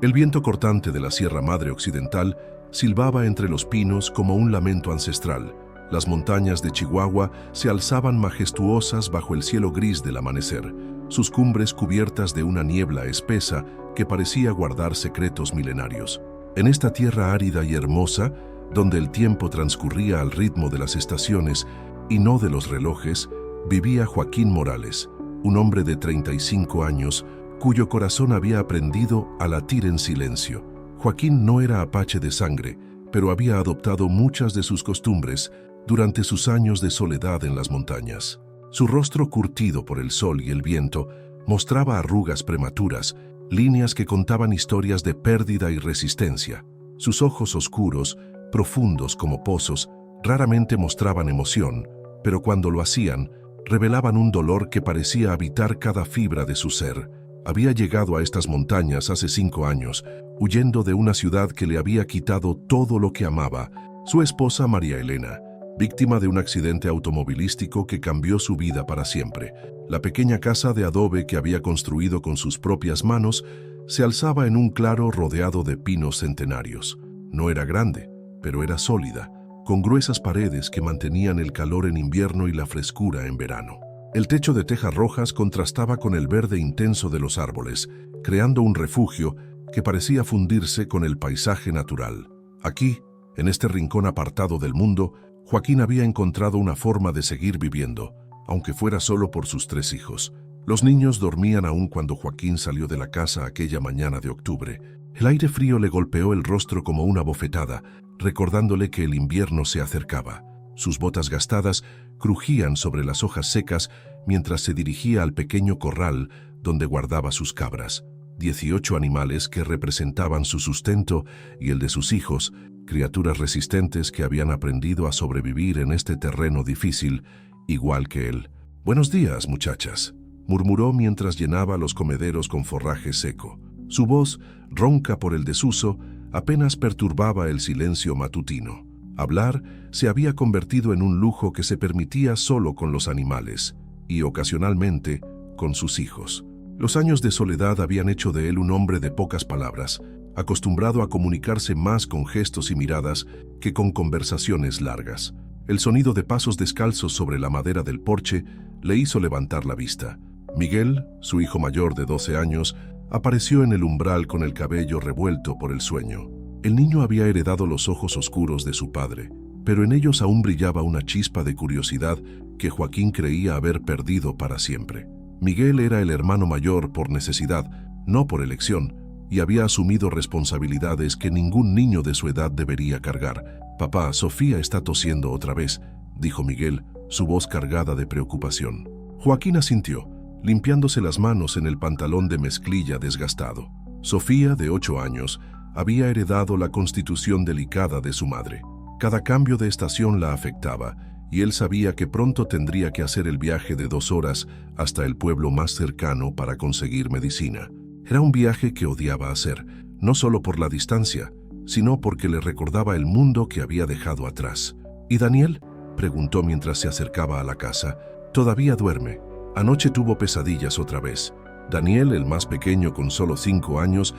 El viento cortante de la Sierra Madre Occidental silbaba entre los pinos como un lamento ancestral. Las montañas de Chihuahua se alzaban majestuosas bajo el cielo gris del amanecer, sus cumbres cubiertas de una niebla espesa que parecía guardar secretos milenarios. En esta tierra árida y hermosa, donde el tiempo transcurría al ritmo de las estaciones y no de los relojes, vivía Joaquín Morales, un hombre de 35 años, cuyo corazón había aprendido a latir en silencio. Joaquín no era apache de sangre, pero había adoptado muchas de sus costumbres durante sus años de soledad en las montañas. Su rostro curtido por el sol y el viento mostraba arrugas prematuras, líneas que contaban historias de pérdida y resistencia. Sus ojos oscuros, profundos como pozos, raramente mostraban emoción, pero cuando lo hacían, revelaban un dolor que parecía habitar cada fibra de su ser. Había llegado a estas montañas hace 5 años, huyendo de una ciudad que le había quitado todo lo que amaba, su esposa María Elena, víctima de un accidente automovilístico que cambió su vida para siempre. La pequeña casa de adobe que había construido con sus propias manos se alzaba en un claro rodeado de pinos centenarios. No era grande, pero era sólida, con gruesas paredes que mantenían el calor en invierno y la frescura en verano. El techo de tejas rojas contrastaba con el verde intenso de los árboles, creando un refugio que parecía fundirse con el paisaje natural. Aquí, en este rincón apartado del mundo, Joaquín había encontrado una forma de seguir viviendo, aunque fuera solo por sus 3 hijos. Los niños dormían aún cuando Joaquín salió de la casa aquella mañana de octubre. El aire frío le golpeó el rostro como una bofetada, recordándole que el invierno se acercaba. Sus botas gastadas crujían sobre las hojas secas mientras se dirigía al pequeño corral donde guardaba sus cabras. 18 animales que representaban su sustento y el de sus hijos, criaturas resistentes que habían aprendido a sobrevivir en este terreno difícil, igual que él. «Buenos días, muchachas», murmuró mientras llenaba los comederos con forraje seco. Su voz, ronca por el desuso, apenas perturbaba el silencio matutino. Hablar se había convertido en un lujo que se permitía solo con los animales y, ocasionalmente, con sus hijos. Los años de soledad habían hecho de él un hombre de pocas palabras, acostumbrado a comunicarse más con gestos y miradas que con conversaciones largas. El sonido de pasos descalzos sobre la madera del porche le hizo levantar la vista. Miguel, su hijo mayor de 12 años, apareció en el umbral con el cabello revuelto por el sueño. El niño había heredado los ojos oscuros de su padre, pero en ellos aún brillaba una chispa de curiosidad que Joaquín creía haber perdido para siempre. Miguel era el hermano mayor por necesidad, no por elección, y había asumido responsabilidades que ningún niño de su edad debería cargar. «Papá, Sofía está tosiendo otra vez», dijo Miguel, su voz cargada de preocupación. Joaquín asintió, limpiándose las manos en el pantalón de mezclilla desgastado. Sofía, de 8 años, había heredado la constitución delicada de su madre. Cada cambio de estación la afectaba, y él sabía que pronto tendría que hacer el viaje de 2 horas hasta el pueblo más cercano para conseguir medicina. Era un viaje que odiaba hacer, no solo por la distancia, sino porque le recordaba el mundo que había dejado atrás. «¿Y Daniel?», preguntó mientras se acercaba a la casa. «Todavía duerme. Anoche tuvo pesadillas otra vez». Daniel, el más pequeño con solo 5 años,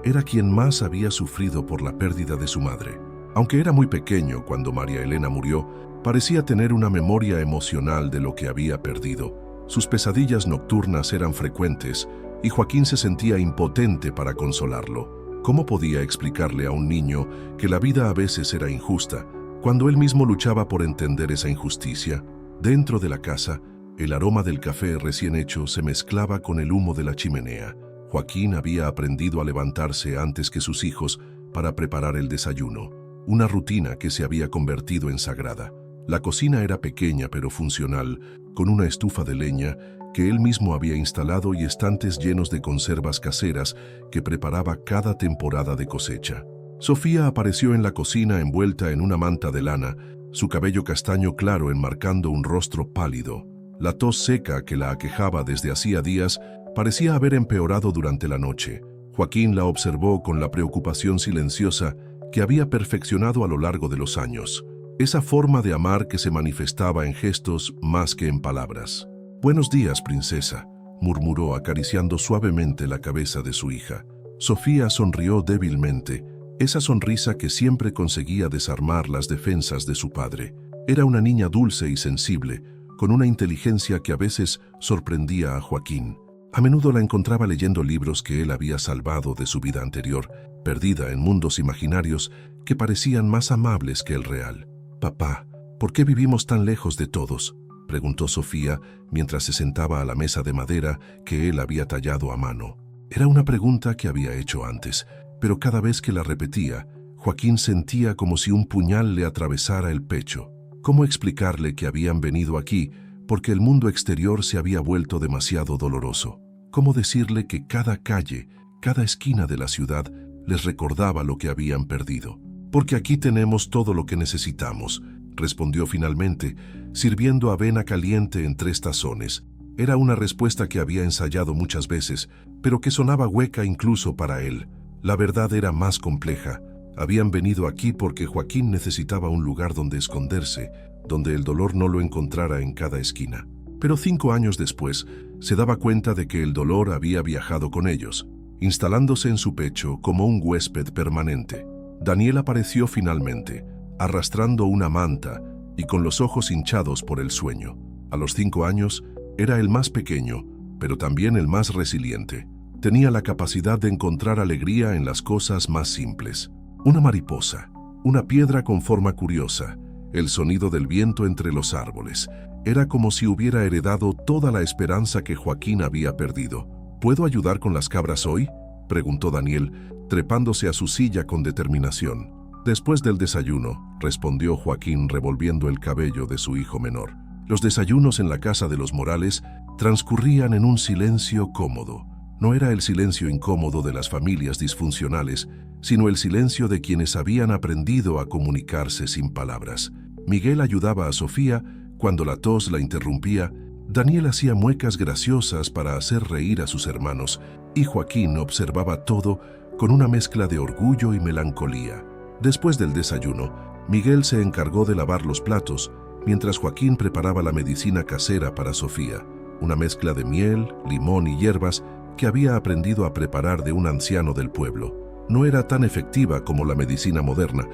era quien más había sufrido por la pérdida de su madre. Aunque era muy pequeño cuando María Elena murió, parecía tener una memoria emocional de lo que había perdido. Sus pesadillas nocturnas eran frecuentes y Joaquín se sentía impotente para consolarlo. ¿Cómo podía explicarle a un niño que la vida a veces era injusta, cuando él mismo luchaba por entender esa injusticia? Dentro de la casa, el aroma del café recién hecho se mezclaba con el humo de la chimenea. Joaquín había aprendido a levantarse antes que sus hijos para preparar el desayuno, una rutina que se había convertido en sagrada. La cocina era pequeña pero funcional, con una estufa de leña que él mismo había instalado y estantes llenos de conservas caseras que preparaba cada temporada de cosecha. Sofía apareció en la cocina envuelta en una manta de lana, su cabello castaño claro enmarcando un rostro pálido. La tos seca que la aquejaba desde hacía días parecía haber empeorado durante la noche. Joaquín la observó con la preocupación silenciosa que había perfeccionado a lo largo de los años. Esa forma de amar que se manifestaba en gestos más que en palabras. «Buenos días, princesa», murmuró acariciando suavemente la cabeza de su hija. Sofía sonrió débilmente, esa sonrisa que siempre conseguía desarmar las defensas de su padre. Era una niña dulce y sensible, con una inteligencia que a veces sorprendía a Joaquín. A menudo la encontraba leyendo libros que él había salvado de su vida anterior, perdida en mundos imaginarios que parecían más amables que el real. «Papá, ¿por qué vivimos tan lejos de todos?», preguntó Sofía mientras se sentaba a la mesa de madera que él había tallado a mano. Era una pregunta que había hecho antes, pero cada vez que la repetía, Joaquín sentía como si un puñal le atravesara el pecho. ¿Cómo explicarle que habían venido aquí porque el mundo exterior se había vuelto demasiado doloroso? ¿Cómo decirle que cada calle, cada esquina de la ciudad les recordaba lo que habían perdido? «Porque aquí tenemos todo lo que necesitamos», respondió finalmente, sirviendo avena caliente en 3 tazones. Era una respuesta que había ensayado muchas veces, pero que sonaba hueca incluso para él. La verdad era más compleja. Habían venido aquí porque Joaquín necesitaba un lugar donde esconderse, donde el dolor no lo encontrara en cada esquina. Pero 5 años después, se daba cuenta de que el dolor había viajado con ellos, instalándose en su pecho como un huésped permanente. Daniel apareció finalmente, arrastrando una manta y con los ojos hinchados por el sueño. A los 5 años, era el más pequeño, pero también el más resiliente. Tenía la capacidad de encontrar alegría en las cosas más simples. Una mariposa, una piedra con forma curiosa, el sonido del viento entre los árboles. Era como si hubiera heredado toda la esperanza que Joaquín había perdido. «¿Puedo ayudar con las cabras hoy?», preguntó Daniel, trepándose a su silla con determinación. «Después del desayuno», respondió Joaquín revolviendo el cabello de su hijo menor. Los desayunos en la casa de los Morales transcurrían en un silencio cómodo. No era el silencio incómodo de las familias disfuncionales, sino el silencio de quienes habían aprendido a comunicarse sin palabras. Miguel ayudaba a Sofía cuando la tos la interrumpía, Daniel hacía muecas graciosas para hacer reír a sus hermanos, y Joaquín observaba todo con una mezcla de orgullo y melancolía. Después del desayuno, Miguel se encargó de lavar los platos, mientras Joaquín preparaba la medicina casera para Sofía, una mezcla de miel, limón y hierbas que había aprendido a preparar de un anciano del pueblo. No era tan efectiva como la medicina moderna,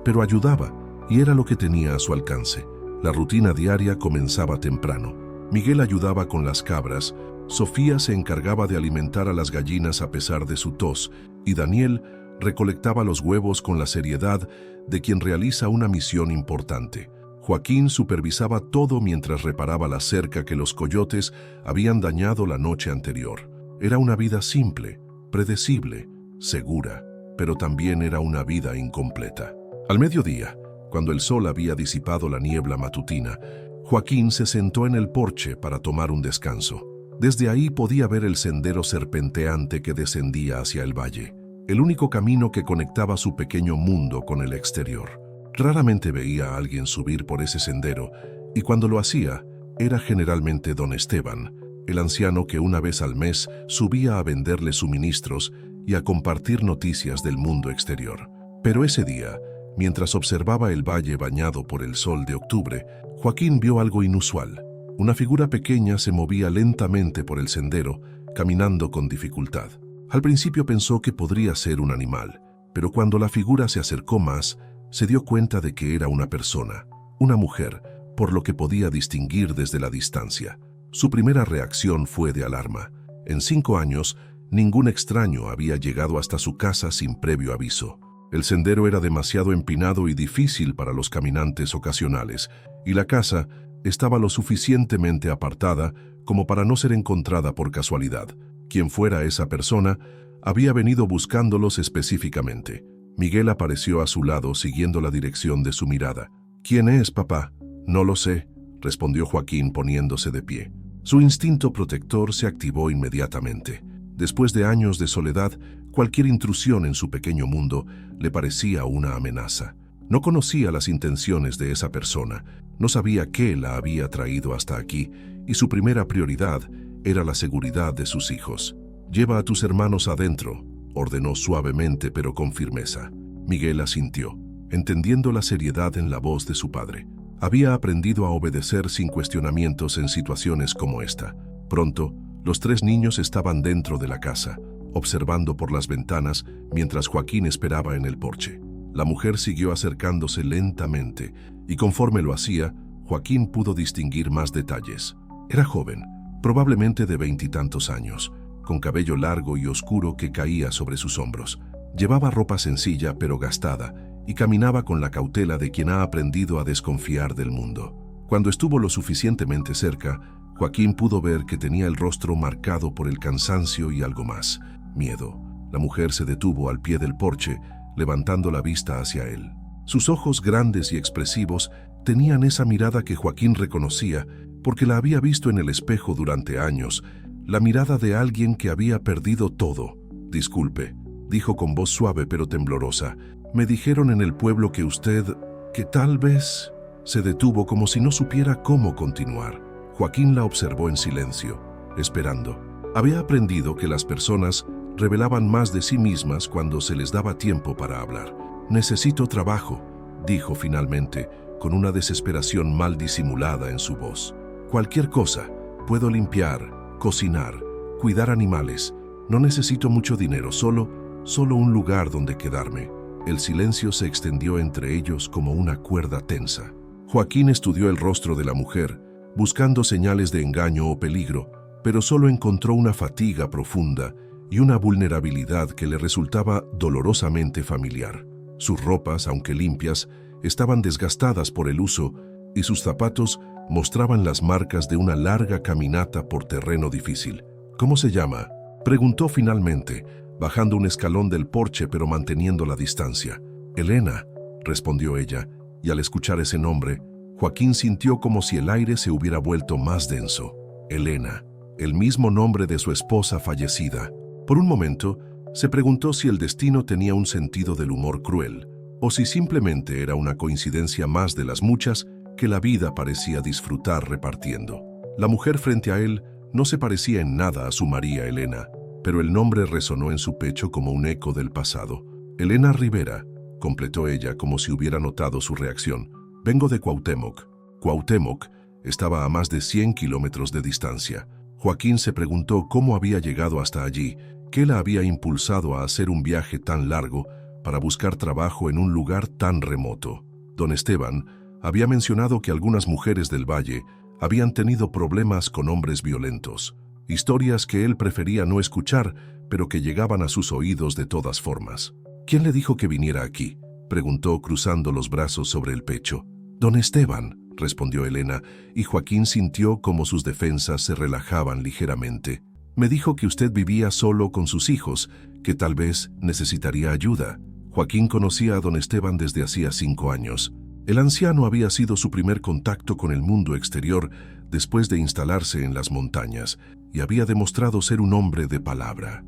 pero ayudaba y era lo que tenía a su alcance. La rutina diaria comenzaba temprano. Miguel ayudaba con las cabras, Sofía se encargaba de alimentar a las gallinas a pesar de su tos, y Daniel recolectaba los huevos con la seriedad de quien realiza una misión importante. Joaquín supervisaba todo mientras reparaba la cerca que los coyotes habían dañado la noche anterior. Era una vida simple, predecible, segura, pero también era una vida incompleta. Al mediodía, cuando el sol había disipado la niebla matutina, Joaquín se sentó en el porche para tomar un descanso. Desde ahí podía ver el sendero serpenteante que descendía hacia el valle, el único camino que conectaba su pequeño mundo con el exterior. Raramente veía a alguien subir por ese sendero, y cuando lo hacía, era generalmente don Esteban, el anciano que una vez al mes subía a venderle suministros y a compartir noticias del mundo exterior. Pero ese día, mientras observaba el valle bañado por el sol de octubre, Joaquín vio algo inusual. Una figura pequeña se movía lentamente por el sendero, caminando con dificultad. Al principio pensó que podría ser un animal, pero cuando la figura se acercó más, se dio cuenta de que era una persona, una mujer, por lo que podía distinguir desde la distancia. Su primera reacción fue de alarma. En 5 años, ningún extraño había llegado hasta su casa sin previo aviso. El sendero era demasiado empinado y difícil para los caminantes ocasionales, y la casa estaba lo suficientemente apartada como para no ser encontrada por casualidad. Quien fuera esa persona, había venido buscándolos específicamente. Miguel apareció a su lado siguiendo la dirección de su mirada. «¿Quién es, papá?» «No lo sé», respondió Joaquín poniéndose de pie. Su instinto protector se activó inmediatamente. Después de años de soledad, cualquier intrusión en su pequeño mundo le parecía una amenaza. No conocía las intenciones de esa persona, no sabía qué la había traído hasta aquí, y su primera prioridad era la seguridad de sus hijos. «Lleva a tus hermanos adentro», ordenó suavemente pero con firmeza. Miguel asintió, entendiendo la seriedad en la voz de su padre. Había aprendido a obedecer sin cuestionamientos en situaciones como esta. Pronto, los 3 niños estaban dentro de la casa, observando por las ventanas mientras Joaquín esperaba en el porche. La mujer siguió acercándose lentamente, y conforme lo hacía, Joaquín pudo distinguir más detalles. Era joven, probablemente de 20 y tantos años, con cabello largo y oscuro que caía sobre sus hombros. Llevaba ropa sencilla pero gastada, y caminaba con la cautela de quien ha aprendido a desconfiar del mundo. Cuando estuvo lo suficientemente cerca, Joaquín pudo ver que tenía el rostro marcado por el cansancio y algo más, miedo. La mujer se detuvo al pie del porche, levantando la vista hacia él. Sus ojos grandes y expresivos tenían esa mirada que Joaquín reconocía porque la había visto en el espejo durante años, la mirada de alguien que había perdido todo. «Disculpe», dijo con voz suave pero temblorosa, «me dijeron en el pueblo que usted, que tal vez...» Se detuvo como si no supiera cómo continuar. Joaquín la observó en silencio, esperando. Había aprendido que las personas revelaban más de sí mismas cuando se les daba tiempo para hablar. «Necesito trabajo», dijo finalmente, con una desesperación mal disimulada en su voz. «Cualquier cosa. Puedo limpiar, cocinar, cuidar animales. No necesito mucho dinero, solo un lugar donde quedarme». El silencio se extendió entre ellos como una cuerda tensa. Joaquín estudió el rostro de la mujer, buscando señales de engaño o peligro, pero solo encontró una fatiga profunda y una vulnerabilidad que le resultaba dolorosamente familiar. Sus ropas, aunque limpias, estaban desgastadas por el uso y sus zapatos mostraban las marcas de una larga caminata por terreno difícil. «¿Cómo se llama?», preguntó finalmente, bajando un escalón del porche pero manteniendo la distancia. «Elena», respondió ella, y al escuchar ese nombre, Joaquín sintió como si el aire se hubiera vuelto más denso. Elena, el mismo nombre de su esposa fallecida. Por un momento, se preguntó si el destino tenía un sentido del humor cruel, o si simplemente era una coincidencia más de las muchas que la vida parecía disfrutar repartiendo. La mujer frente a él no se parecía en nada a su María Elena, pero el nombre resonó en su pecho como un eco del pasado. «Elena Rivera», completó ella como si hubiera notado su reacción. «Vengo de Cuauhtémoc». Cuauhtémoc estaba a más de 100 kilómetros de distancia. Joaquín se preguntó cómo había llegado hasta allí, qué la había impulsado a hacer un viaje tan largo para buscar trabajo en un lugar tan remoto. Don Esteban había mencionado que algunas mujeres del valle habían tenido problemas con hombres violentos, historias que él prefería no escuchar, pero que llegaban a sus oídos de todas formas. «¿Quién le dijo que viniera aquí?», preguntó cruzando los brazos sobre el pecho. «Don Esteban», respondió Elena, y Joaquín sintió como sus defensas se relajaban ligeramente. «Me dijo que usted vivía solo con sus hijos, que tal vez necesitaría ayuda». Joaquín conocía a don Esteban desde hacía 5 años. El anciano había sido su primer contacto con el mundo exterior después de instalarse en las montañas, y había demostrado ser un hombre de palabra.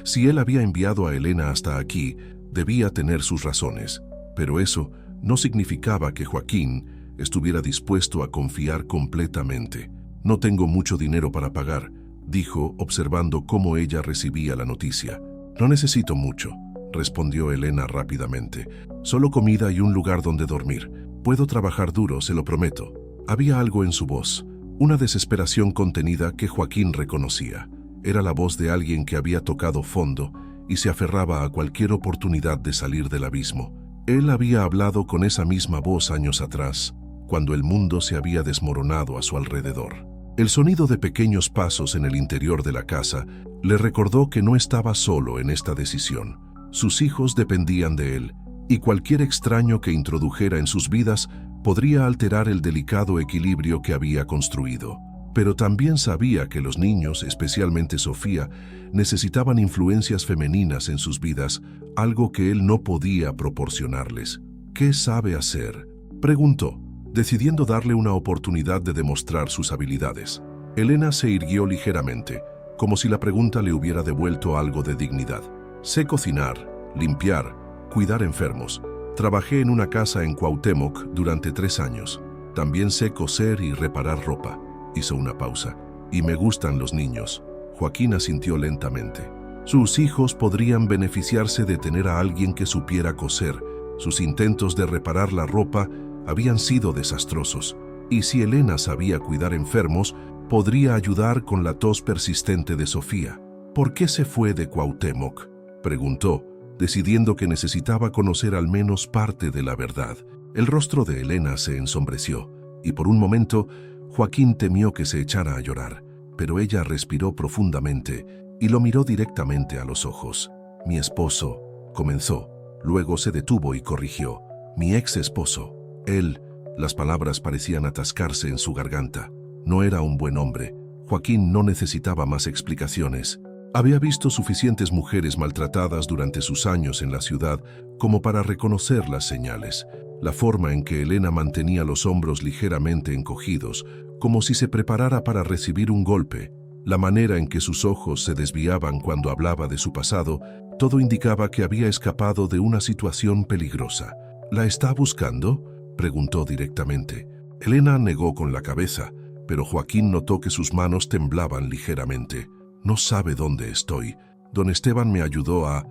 Si él había enviado a Elena hasta aquí, debía tener sus razones, pero eso no significaba que Joaquín estuviera dispuesto a confiar completamente. «No tengo mucho dinero para pagar», dijo, observando cómo ella recibía la noticia. «No necesito mucho», respondió Elena rápidamente. «Solo comida y un lugar donde dormir. Puedo trabajar duro, se lo prometo». Había algo en su voz, una desesperación contenida que Joaquín reconocía. Era la voz de alguien que había tocado fondo y se aferraba a cualquier oportunidad de salir del abismo. Él había hablado con esa misma voz años atrás, cuando el mundo se había desmoronado a su alrededor. El sonido de pequeños pasos en el interior de la casa le recordó que no estaba solo en esta decisión. Sus hijos dependían de él, y cualquier extraño que introdujera en sus vidas podría alterar el delicado equilibrio que había construido. Pero también sabía que los niños, especialmente Sofía, necesitaban influencias femeninas en sus vidas, algo que él no podía proporcionarles. «¿Qué sabe hacer?», preguntó, decidiendo darle una oportunidad de demostrar sus habilidades. Elena se irguió ligeramente, como si la pregunta le hubiera devuelto algo de dignidad. «Sé cocinar, limpiar, cuidar enfermos. Trabajé en una casa en Cuauhtémoc durante 3 años. También sé coser y reparar ropa». Hizo una pausa. «Y me gustan los niños». Joaquín asintió lentamente. Sus hijos podrían beneficiarse de tener a alguien que supiera coser. Sus intentos de reparar la ropa habían sido desastrosos. Y si Elena sabía cuidar enfermos, podría ayudar con la tos persistente de Sofía. ¿Por qué se fue de Cuauhtémoc?, preguntó, decidiendo que necesitaba conocer al menos parte de la verdad. El rostro de Elena se ensombreció, y por un momento Joaquín temió que se echara a llorar, pero ella respiró profundamente y lo miró directamente a los ojos. «Mi esposo», comenzó, luego se detuvo y corrigió. «Mi ex esposo. Él». Las palabras parecían atascarse en su garganta. No era un buen hombre. Joaquín no necesitaba más explicaciones. Había visto suficientes mujeres maltratadas durante sus años en la ciudad como para reconocer las señales. La forma en que Elena mantenía los hombros ligeramente encogidos, como si se preparara para recibir un golpe, la manera en que sus ojos se desviaban cuando hablaba de su pasado, todo indicaba que había escapado de una situación peligrosa. «¿La está buscando?», preguntó directamente. Elena negó con la cabeza, pero Joaquín notó que sus manos temblaban ligeramente. «No sabe dónde estoy. Don Esteban me ayudó a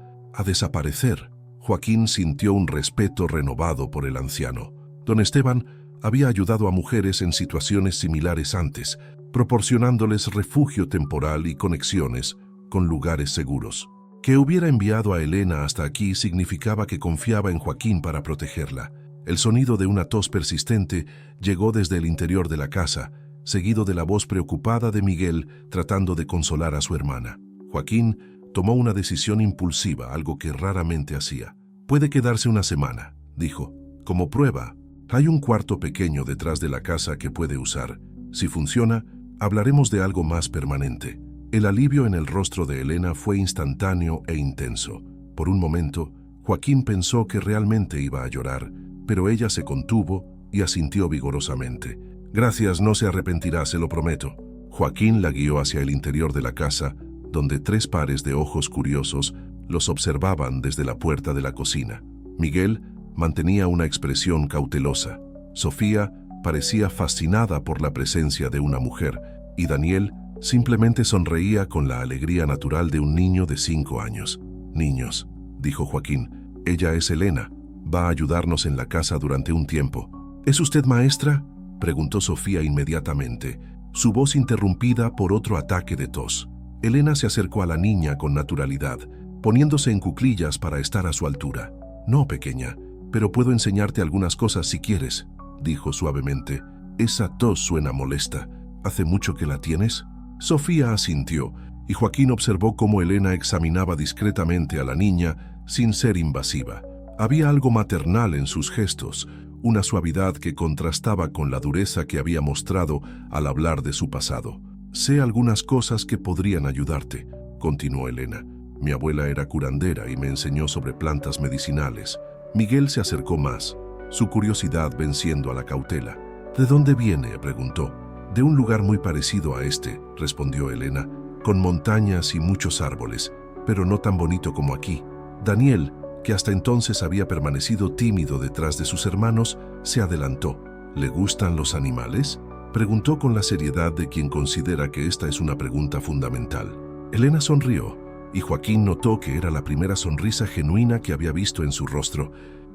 desaparecer». Joaquín sintió un respeto renovado por el anciano. Don Esteban había ayudado a mujeres en situaciones similares antes, proporcionándoles refugio temporal y conexiones con lugares seguros. Que hubiera enviado a Elena hasta aquí significaba que confiaba en Joaquín para protegerla. El sonido de una tos persistente llegó desde el interior de la casa, seguido de la voz preocupada de Miguel tratando de consolar a su hermana. Joaquín tomó una decisión impulsiva, algo que raramente hacía. «Puede quedarse una semana», dijo. «Como prueba, hay un cuarto pequeño detrás de la casa que puede usar. Si funciona, hablaremos de algo más permanente». El alivio en el rostro de Elena fue instantáneo e intenso. Por un momento, Joaquín pensó que realmente iba a llorar, pero ella se contuvo y asintió vigorosamente. «Gracias, no se arrepentirá, se lo prometo». Joaquín la guió hacia el interior de la casa, donde 3 pares de ojos curiosos los observaban desde la puerta de la cocina. Miguel mantenía una expresión cautelosa. Sofía parecía fascinada por la presencia de una mujer, y Daniel simplemente sonreía con la alegría natural de un niño de 5 años. «Niños», dijo Joaquín, «ella es Elena. Va a ayudarnos en la casa durante un tiempo». «¿Es usted maestra?», preguntó Sofía inmediatamente, su voz interrumpida por otro ataque de tos. Elena se acercó a la niña con naturalidad, poniéndose en cuclillas para estar a su altura. «No, pequeña, pero puedo enseñarte algunas cosas si quieres», dijo suavemente. «Esa tos suena molesta. ¿Hace mucho que la tienes?». Sofía asintió, y Joaquín observó cómo Elena examinaba discretamente a la niña sin ser invasiva. Había algo maternal en sus gestos, una suavidad que contrastaba con la dureza que había mostrado al hablar de su pasado. «Sé algunas cosas que podrían ayudarte», continuó Elena. «Mi abuela era curandera y me enseñó sobre plantas medicinales». Miguel se acercó más, su curiosidad venciendo a la cautela. «¿De dónde viene?», preguntó. «De un lugar muy parecido a este», respondió Elena, «con montañas y muchos árboles, pero no tan bonito como aquí». Daniel, que hasta entonces había permanecido tímido detrás de sus hermanos, se adelantó. «¿Le gustan los animales?», preguntó con la seriedad de quien considera que esta es una pregunta fundamental. Elena sonrió, y Joaquín notó que era la primera sonrisa genuina que había visto en su rostro.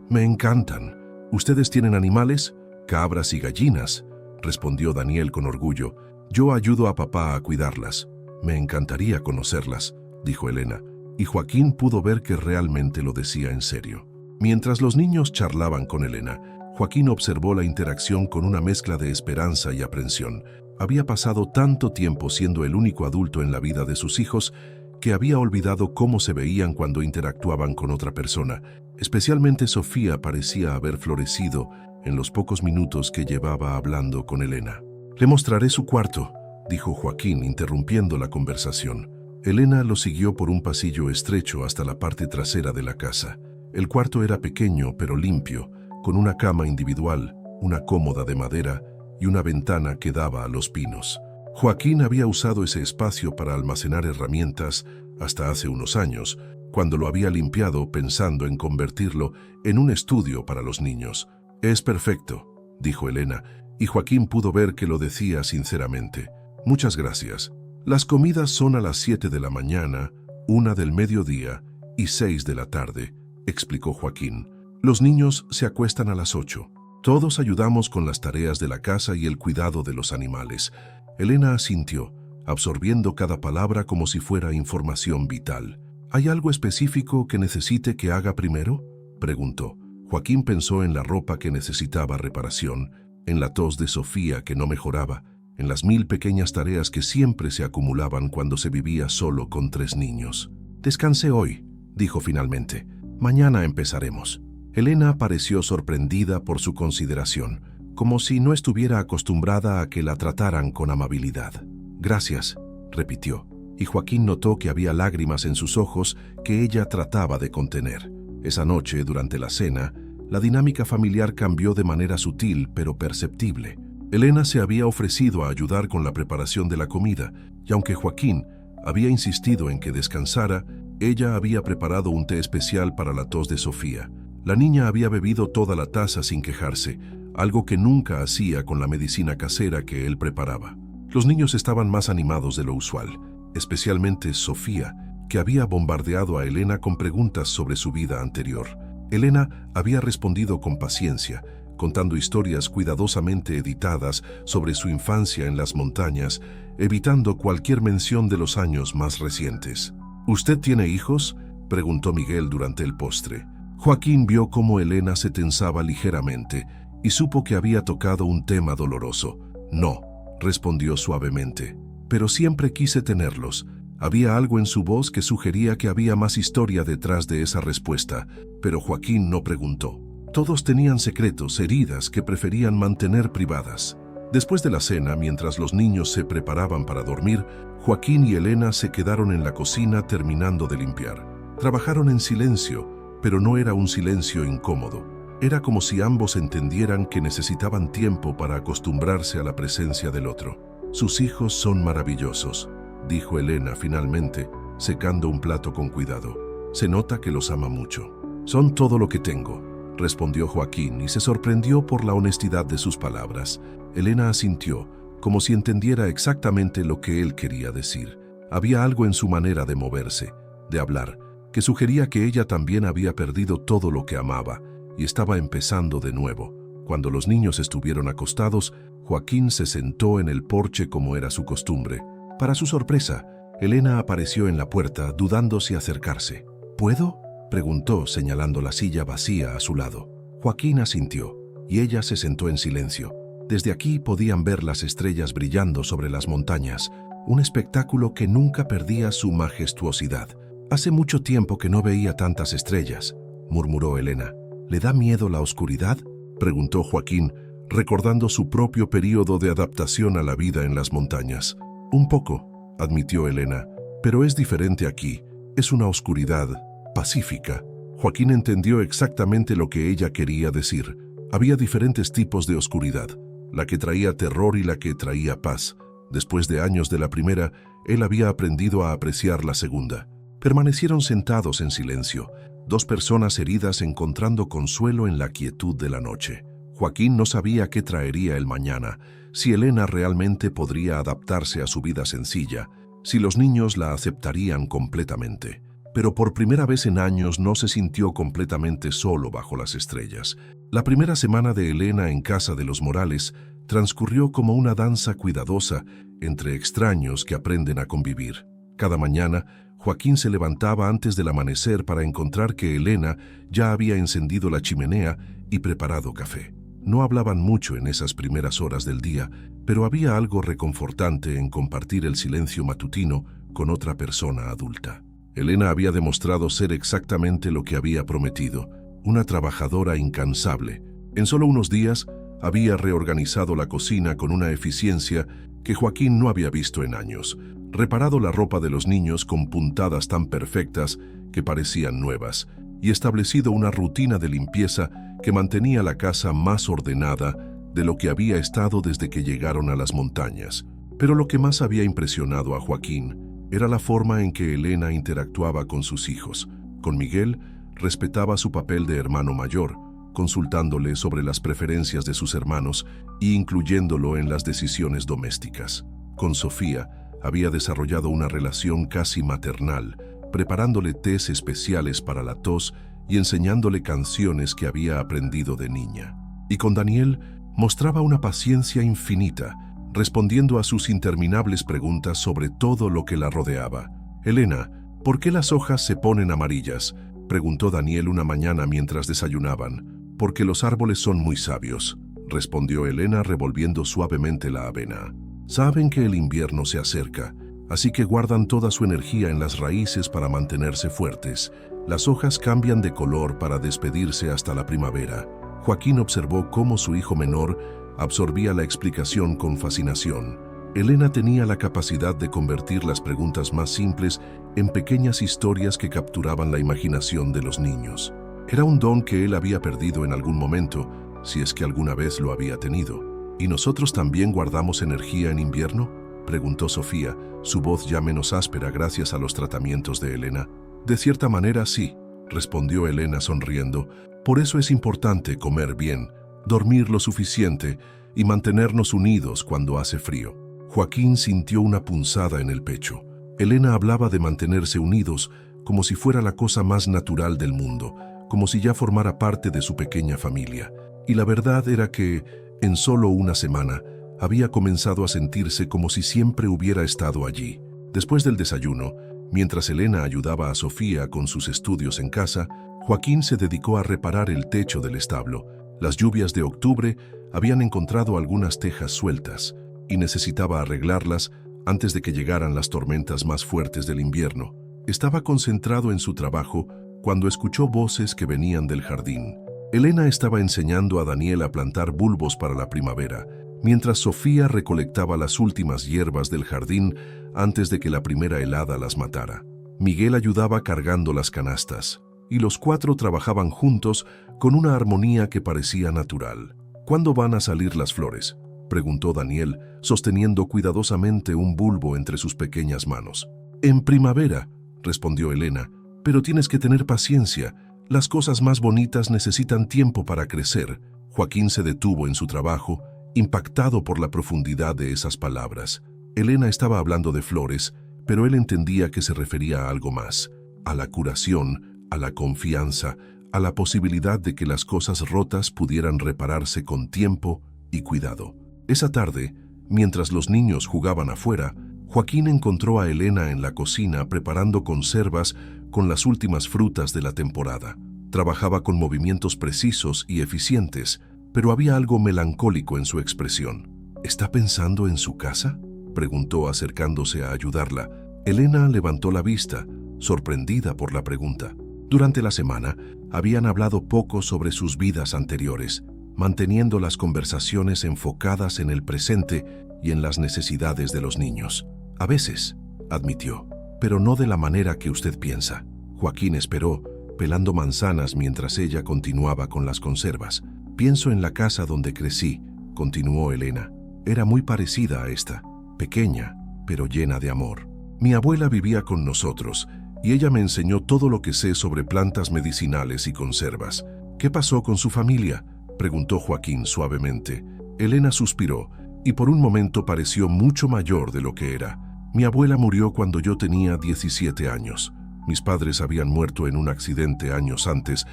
«Me encantan. ¿Ustedes tienen animales?». «Cabras y gallinas», respondió Daniel con orgullo. «Yo ayudo a papá a cuidarlas». «Me encantaría conocerlas», dijo Elena, y Joaquín pudo ver que realmente lo decía en serio. Mientras los niños charlaban con Elena, Joaquín observó la interacción con una mezcla de esperanza y aprensión. Había pasado tanto tiempo siendo el único adulto en la vida de sus hijos que había olvidado cómo se veían cuando interactuaban con otra persona. Especialmente Sofía parecía haber florecido en los pocos minutos que llevaba hablando con Elena. «Le mostraré su cuarto», dijo Joaquín, interrumpiendo la conversación. Elena lo siguió por un pasillo estrecho hasta la parte trasera de la casa. El cuarto era pequeño pero limpio, con una cama individual, una cómoda de madera y una ventana que daba a los pinos. Joaquín había usado ese espacio para almacenar herramientas hasta hace unos años, cuando lo había limpiado pensando en convertirlo en un estudio para los niños. «Es perfecto», dijo Elena, y Joaquín pudo ver que lo decía sinceramente. «Muchas gracias. Las comidas son a las 7 de la mañana, 1 del mediodía y 6 de la tarde», explicó Joaquín. «Los niños se acuestan a las 8. Todos ayudamos con las tareas de la casa y el cuidado de los animales». Elena asintió, absorbiendo cada palabra como si fuera información vital. ¿Hay algo específico que necesite que haga primero?, preguntó. Joaquín pensó en la ropa que necesitaba reparación, en la tos de Sofía que no mejoraba, en las 1000 pequeñas tareas que siempre se acumulaban cuando se vivía solo con 3 niños. «Descanse hoy», dijo finalmente. «Mañana empezaremos». Elena pareció sorprendida por su consideración, como si no estuviera acostumbrada a que la trataran con amabilidad. «Gracias», repitió, y Joaquín notó que había lágrimas en sus ojos que ella trataba de contener. Esa noche, durante la cena, la dinámica familiar cambió de manera sutil pero perceptible. Elena se había ofrecido a ayudar con la preparación de la comida, y aunque Joaquín había insistido en que descansara, ella había preparado un té especial para la tos de Sofía. La niña había bebido toda la taza sin quejarse, algo que nunca hacía con la medicina casera que él preparaba. Los niños estaban más animados de lo usual, especialmente Sofía, que había bombardeado a Elena con preguntas sobre su vida anterior. Elena había respondido con paciencia, contando historias cuidadosamente editadas sobre su infancia en las montañas, evitando cualquier mención de los años más recientes. «¿Usted tiene hijos?», preguntó Miguel durante el postre. Joaquín vio cómo Elena se tensaba ligeramente y supo que había tocado un tema doloroso. «No», respondió suavemente, «pero siempre quise tenerlos». Había algo en su voz que sugería que había más historia detrás de esa respuesta, pero Joaquín no preguntó. Todos tenían secretos, heridas que preferían mantener privadas. Después de la cena, mientras los niños se preparaban para dormir, Joaquín y Elena se quedaron en la cocina terminando de limpiar. Trabajaron en silencio, pero no era un silencio incómodo. Era como si ambos entendieran que necesitaban tiempo para acostumbrarse a la presencia del otro. «Sus hijos son maravillosos», dijo Elena finalmente, secando un plato con cuidado. «Se nota que los ama mucho». «Son todo lo que tengo», respondió Joaquín y se sorprendió por la honestidad de sus palabras. Elena asintió, como si entendiera exactamente lo que él quería decir. Había algo en su manera de moverse, de hablar, que sugería que ella también había perdido todo lo que amaba y estaba empezando de nuevo. Cuando los niños estuvieron acostados, Joaquín se sentó en el porche como era su costumbre. Para su sorpresa, Elena apareció en la puerta, dudando si acercarse. «¿Puedo?», preguntó, señalando la silla vacía a su lado. Joaquín asintió, y ella se sentó en silencio. Desde aquí podían ver las estrellas brillando sobre las montañas, un espectáculo que nunca perdía su majestuosidad. «Hace mucho tiempo que no veía tantas estrellas», murmuró Elena. «¿Le da miedo la oscuridad?», preguntó Joaquín, recordando su propio período de adaptación a la vida en las montañas. «Un poco», admitió Elena, «pero es diferente aquí. Es una oscuridad pacífica». Joaquín entendió exactamente lo que ella quería decir. Había diferentes tipos de oscuridad, la que traía terror y la que traía paz. Después de años de la primera, él había aprendido a apreciar la segunda. Permanecieron sentados en silencio, dos personas heridas encontrando consuelo en la quietud de la noche. Joaquín no sabía qué traería el mañana, si Elena realmente podría adaptarse a su vida sencilla, si los niños la aceptarían completamente. Pero por primera vez en años no se sintió completamente solo bajo las estrellas. La primera semana de Elena en casa de los Morales transcurrió como una danza cuidadosa entre extraños que aprenden a convivir. Cada mañana, Joaquín se levantaba antes del amanecer para encontrar que Elena ya había encendido la chimenea y preparado café. No hablaban mucho en esas primeras horas del día, pero había algo reconfortante en compartir el silencio matutino con otra persona adulta. Elena había demostrado ser exactamente lo que había prometido, una trabajadora incansable. En solo unos días, había reorganizado la cocina con una eficiencia que Joaquín no había visto en años, reparado la ropa de los niños con puntadas tan perfectas que parecían nuevas, y establecido una rutina de limpieza que mantenía la casa más ordenada de lo que había estado desde que llegaron a las montañas. Pero lo que más había impresionado a Joaquín era la forma en que Elena interactuaba con sus hijos. Con Miguel, respetaba su papel de hermano mayor, consultándole sobre las preferencias de sus hermanos e incluyéndolo en las decisiones domésticas. Con Sofía, había desarrollado una relación casi maternal, preparándole tés especiales para la tos y enseñándole canciones que había aprendido de niña. Y con Daniel, mostraba una paciencia infinita, respondiendo a sus interminables preguntas sobre todo lo que la rodeaba. «Elena, ¿por qué las hojas se ponen amarillas?», preguntó Daniel una mañana mientras desayunaban. «Porque los árboles son muy sabios», respondió Elena revolviendo suavemente la avena. «Saben que el invierno se acerca, así que guardan toda su energía en las raíces para mantenerse fuertes. Las hojas cambian de color para despedirse hasta la primavera». Joaquín observó cómo su hijo menor absorbía la explicación con fascinación. Elena tenía la capacidad de convertir las preguntas más simples en pequeñas historias que capturaban la imaginación de los niños. Era un don que él había perdido en algún momento, si es que alguna vez lo había tenido. «¿Y nosotros también guardamos energía en invierno?», preguntó Sofía, su voz ya menos áspera gracias a los tratamientos de Elena. «De cierta manera sí», respondió Elena sonriendo. «Por eso es importante comer bien, dormir lo suficiente y mantenernos unidos cuando hace frío». Joaquín sintió una punzada en el pecho. Elena hablaba de mantenerse unidos como si fuera la cosa más natural del mundo, como si ya formara parte de su pequeña familia. Y la verdad era que, en solo una semana, había comenzado a sentirse como si siempre hubiera estado allí. Después del desayuno, mientras Elena ayudaba a Sofía con sus estudios en casa, Joaquín se dedicó a reparar el techo del establo. Las lluvias de octubre habían encontrado algunas tejas sueltas y necesitaba arreglarlas antes de que llegaran las tormentas más fuertes del invierno. Estaba concentrado en su trabajo cuando escuchó voces que venían del jardín. Elena estaba enseñando a Daniel a plantar bulbos para la primavera, mientras Sofía recolectaba las últimas hierbas del jardín antes de que la primera helada las matara. Miguel ayudaba cargando las canastas, y los cuatro trabajaban juntos con una armonía que parecía natural. «¿Cuándo van a salir las flores?», preguntó Daniel, sosteniendo cuidadosamente un bulbo entre sus pequeñas manos. «En primavera», respondió Elena, «pero tienes que tener paciencia. Las cosas más bonitas necesitan tiempo para crecer». Joaquín se detuvo en su trabajo, impactado por la profundidad de esas palabras. Elena estaba hablando de flores, pero él entendía que se refería a algo más, a la curación, a la confianza, a la posibilidad de que las cosas rotas pudieran repararse con tiempo y cuidado. Esa tarde, mientras los niños jugaban afuera, Joaquín encontró a Elena en la cocina preparando conservas con las últimas frutas de la temporada. Trabajaba con movimientos precisos y eficientes, pero había algo melancólico en su expresión. «¿Está pensando en su casa?», preguntó acercándose a ayudarla. Elena levantó la vista, sorprendida por la pregunta. Durante la semana, habían hablado poco sobre sus vidas anteriores, manteniendo las conversaciones enfocadas en el presente y en las necesidades de los niños. «A veces», admitió, «pero no de la manera que usted piensa». Joaquín esperó, pelando manzanas mientras ella continuaba con las conservas. «Pienso en la casa donde crecí», continuó Elena. «Era muy parecida a esta, pequeña, pero llena de amor. Mi abuela vivía con nosotros y ella me enseñó todo lo que sé sobre plantas medicinales y conservas». «¿Qué pasó con su familia?», preguntó Joaquín suavemente. Elena suspiró y por un momento pareció mucho mayor de lo que era. «Mi abuela murió cuando yo tenía 17 años. Mis padres habían muerto en un accidente años antes,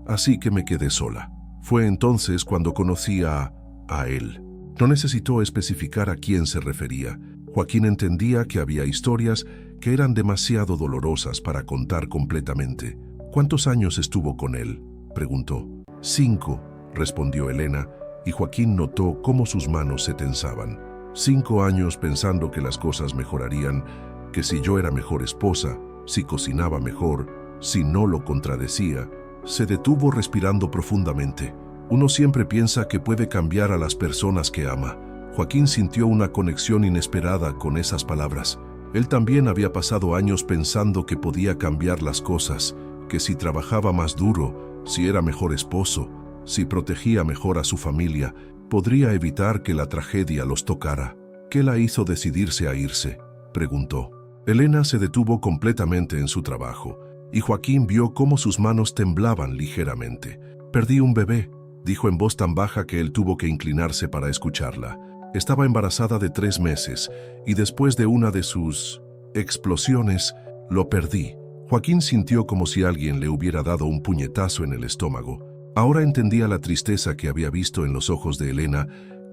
así que me quedé sola. Fue entonces cuando conocí a él». No necesitó especificar a quién se refería. Joaquín entendía que había historias que eran demasiado dolorosas para contar completamente. «¿Cuántos años estuvo con él?», preguntó. «5», respondió Elena, y Joaquín notó cómo sus manos se tensaban. 5 años pensando que las cosas mejorarían, que si yo era mejor esposa, si cocinaba mejor, si no lo contradecía. Se detuvo respirando profundamente. Uno siempre piensa que puede cambiar a las personas que ama. Joaquín sintió una conexión inesperada con esas palabras. Él también había pasado años pensando que podía cambiar las cosas, que si trabajaba más duro, si era mejor esposo, si protegía mejor a su familia, podría evitar que la tragedia los tocara. «¿Qué la hizo decidirse a irse?», preguntó. Elena se detuvo completamente en su trabajo, y Joaquín vio cómo sus manos temblaban ligeramente. «Perdí un bebé», dijo en voz tan baja que él tuvo que inclinarse para escucharla. Estaba embarazada de 3 meses, y después de una de sus explosiones, lo perdí. Joaquín sintió como si alguien le hubiera dado un puñetazo en el estómago. Ahora entendía la tristeza que había visto en los ojos de Elena